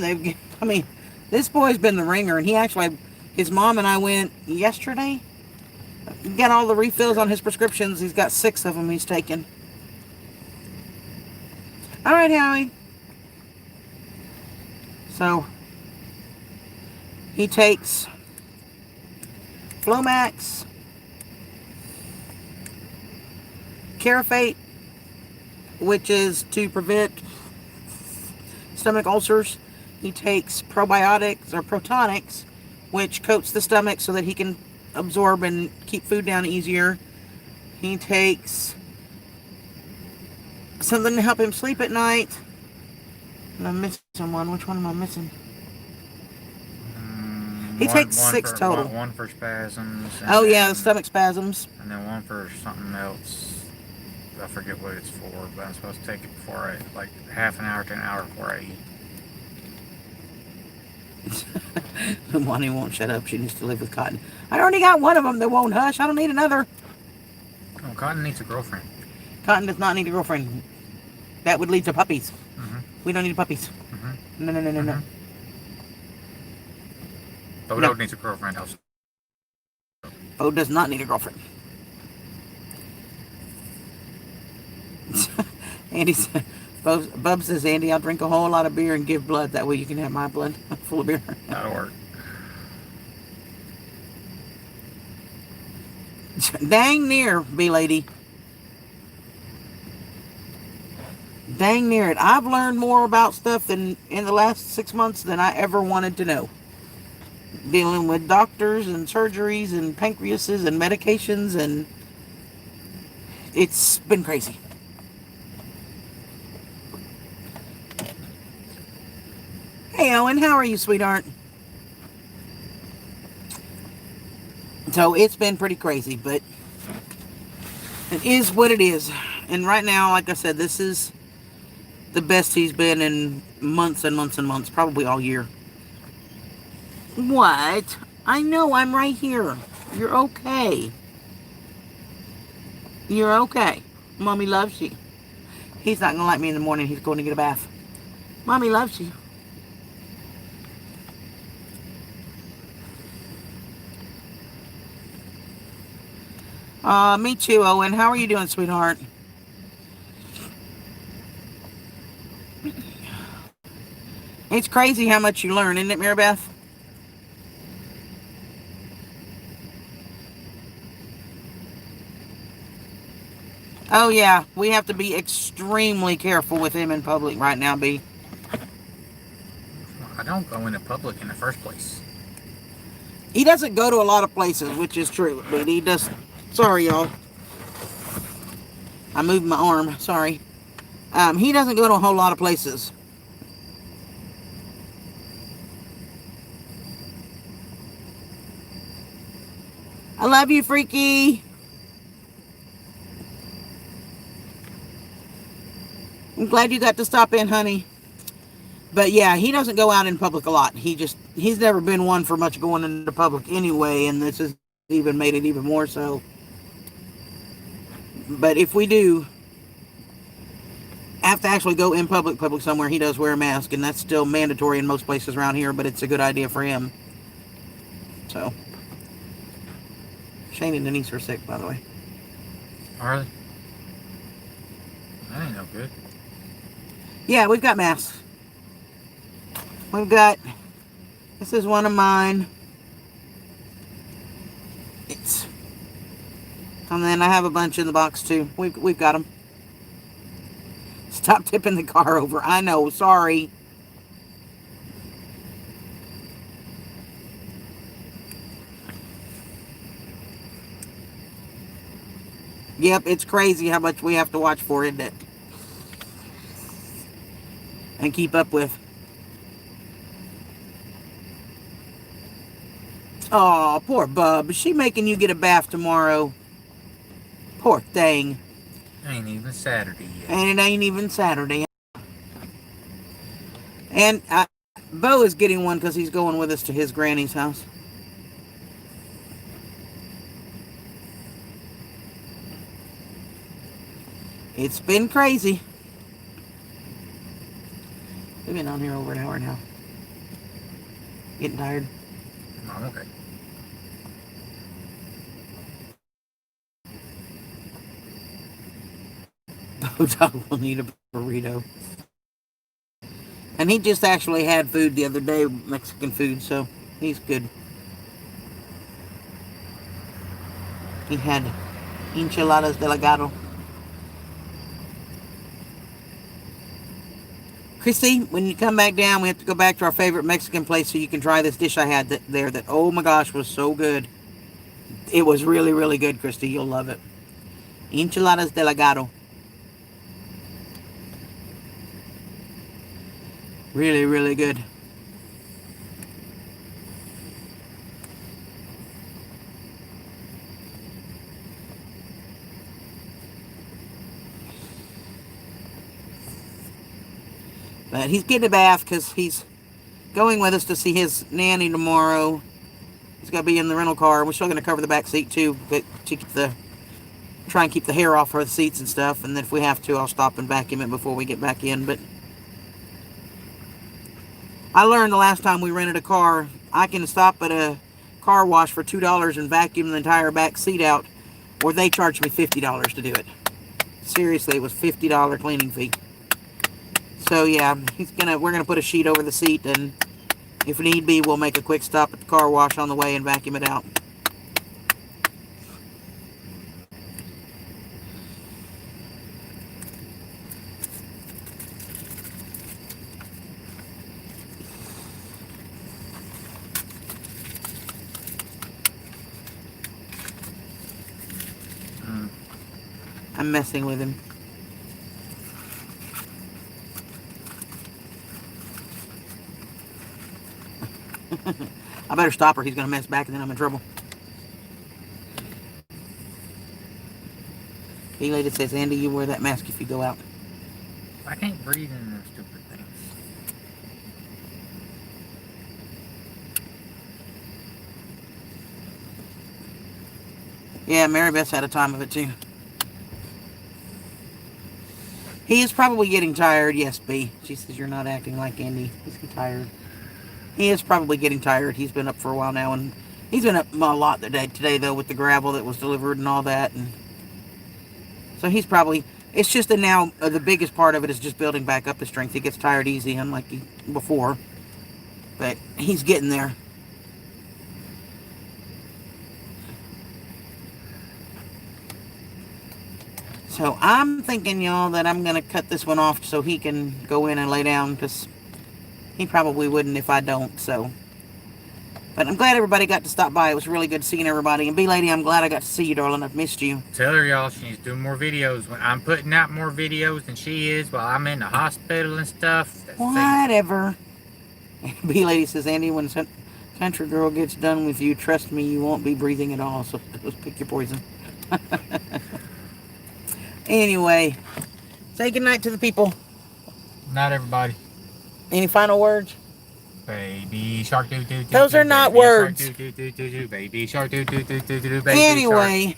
This boy's been the ringer. And his mom and I went yesterday. Got all the refills on his prescriptions. He's got 6 of them he's taken. All right, Howie. So, he takes Flomax, Carafate, which is to prevent stomach ulcers. He takes probiotics or protonics, which coats the stomach so that he can absorb and keep food down easier. He takes something to help him sleep at night. And I'm missing one. Which one am I missing? He takes 6 total. One for spasms. Oh yeah, the stomach spasms. And then one for something else. I forget what it's for, but I'm supposed to take it before I, like half an hour to an hour before I eat. Bonnie won't shut up. She needs to live with Cotton. I already got one of them that won't hush. I don't need another. Oh, Cotton needs a girlfriend. Cotton does not need a girlfriend. That would lead to puppies. Mm-hmm. We don't need puppies. Mm-hmm. No. Bodo needs a girlfriend also. Bo does not need a girlfriend. Andy said, Bub says, Andy, I'll drink a whole lot of beer and give blood. That way you can have my blood full of beer. That'll work. Dang near, B-lady. Dang near it. I've learned more about stuff in the last 6 months than I ever wanted to know. Dealing with doctors and surgeries and pancreases and medications, and it's been crazy. Hey Owen, how are you, sweetheart? So it's been pretty crazy, but it is what it is. And right now, like I said, this is the best he's been in months and months and months, probably all year. What? I know, I'm right here. You're okay. You're okay. Mommy loves you. He's not going to like me in the morning. He's going to get a bath. Mommy loves you. Me too, Owen. How are you doing, sweetheart? It's crazy how much you learn, isn't it, Maribeth? Oh, yeah. We have to be extremely careful with him in public right now, B. I don't go into public in the first place. He doesn't go to a lot of places, which is true, but he does. Sorry, y'all. I moved my arm. Sorry. He doesn't go to a whole lot of places. I love you, Freaky. I'm glad you got to stop in, honey. But yeah, he doesn't go out in public a lot. He's never been one for much going into public anyway, and this has even made it even more so. But if we do have to actually go in public somewhere, he does wear a mask, and that's still mandatory in most places around here, but it's a good idea for him. So, Shane and Denise are sick, by the way. Are they? That ain't no good. Yeah, we've got masks. We've got, this is one of mine. And then I have a bunch in the box too. We've got them. Stop tipping the car over. I know, sorry. Yep, it's crazy how much we have to watch for, isn't it? And keep up with. Oh, poor Bub. Is she making you get a bath tomorrow? Poor thing. Ain't even Saturday yet. And it ain't even Saturday. And Bo is getting one because he's going with us to his granny's house. It's been crazy. We've been on here over an hour now. Getting tired. I'm okay. Bo will need a burrito. And he just actually had food the other day, Mexican food, so he's good. He had enchiladas de gato. Chrissy, when you come back down, we have to go back to our favorite Mexican place so you can try this dish I had there that, oh my gosh, was so good. It was really, really good, Christy. You'll love it. Enchiladas de gato. Really, really good. But he's getting a bath because he's going with us to see his nanny tomorrow. He's got to be in the rental car. We're still going to cover the back seat too, but to keep try and keep the hair off the seats and stuff. And then if we have to, I'll stop and vacuum it before we get back in. But I learned the last time we rented a car, I can stop at a car wash for $2 and vacuum the entire back seat out, or they charge me $50 to do it. Seriously, it was $50 cleaning fee. So yeah, we're gonna put a sheet over the seat, and if need be, we'll make a quick stop at the car wash on the way and vacuum it out. I'm messing with him. I better stop or he's going to mess back and then I'm in trouble. The lady says, Andy, you wear that mask if you go out. I can't breathe in those stupid things. Yeah, Mary Beth's had a time of it too. He is probably getting tired. Yes, B. She says you're not acting like Andy. He's tired. He is probably getting tired. He's been up for a while now, and he's been up a lot today though, with the gravel that was delivered and all that. And so he's probably, it's just that now the biggest part of it is just building back up his strength. He gets tired easy, unlike before. But he's getting there. So I'm thinking, y'all, that I'm going to cut this one off so he can go in and lay down, because he probably wouldn't if I don't. So, but I'm glad everybody got to stop by. It was really good seeing everybody. And B-Lady, I'm glad I got to see you, darling. I've missed you. Tell her, y'all, she needs to do more videos. When I'm putting out more videos than she is while I'm in the hospital and stuff. Whatever. B-Lady says, Andy, when Country Girl gets done with you, trust me, you won't be breathing at all. So just pick your poison. Anyway, say goodnight to the people. Not everybody. Any final words? Baby shark doo doo doo. Those are not words. Baby shark doo doo doo doo doo. Baby Anyway,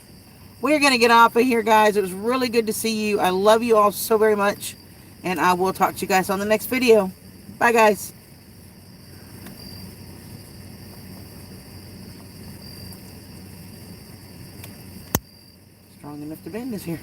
we're going to get off of here, guys. It was really good to see you. I love you all so very much. And I will talk to you guys on the next video. Bye, guys. Strong enough to bend is here.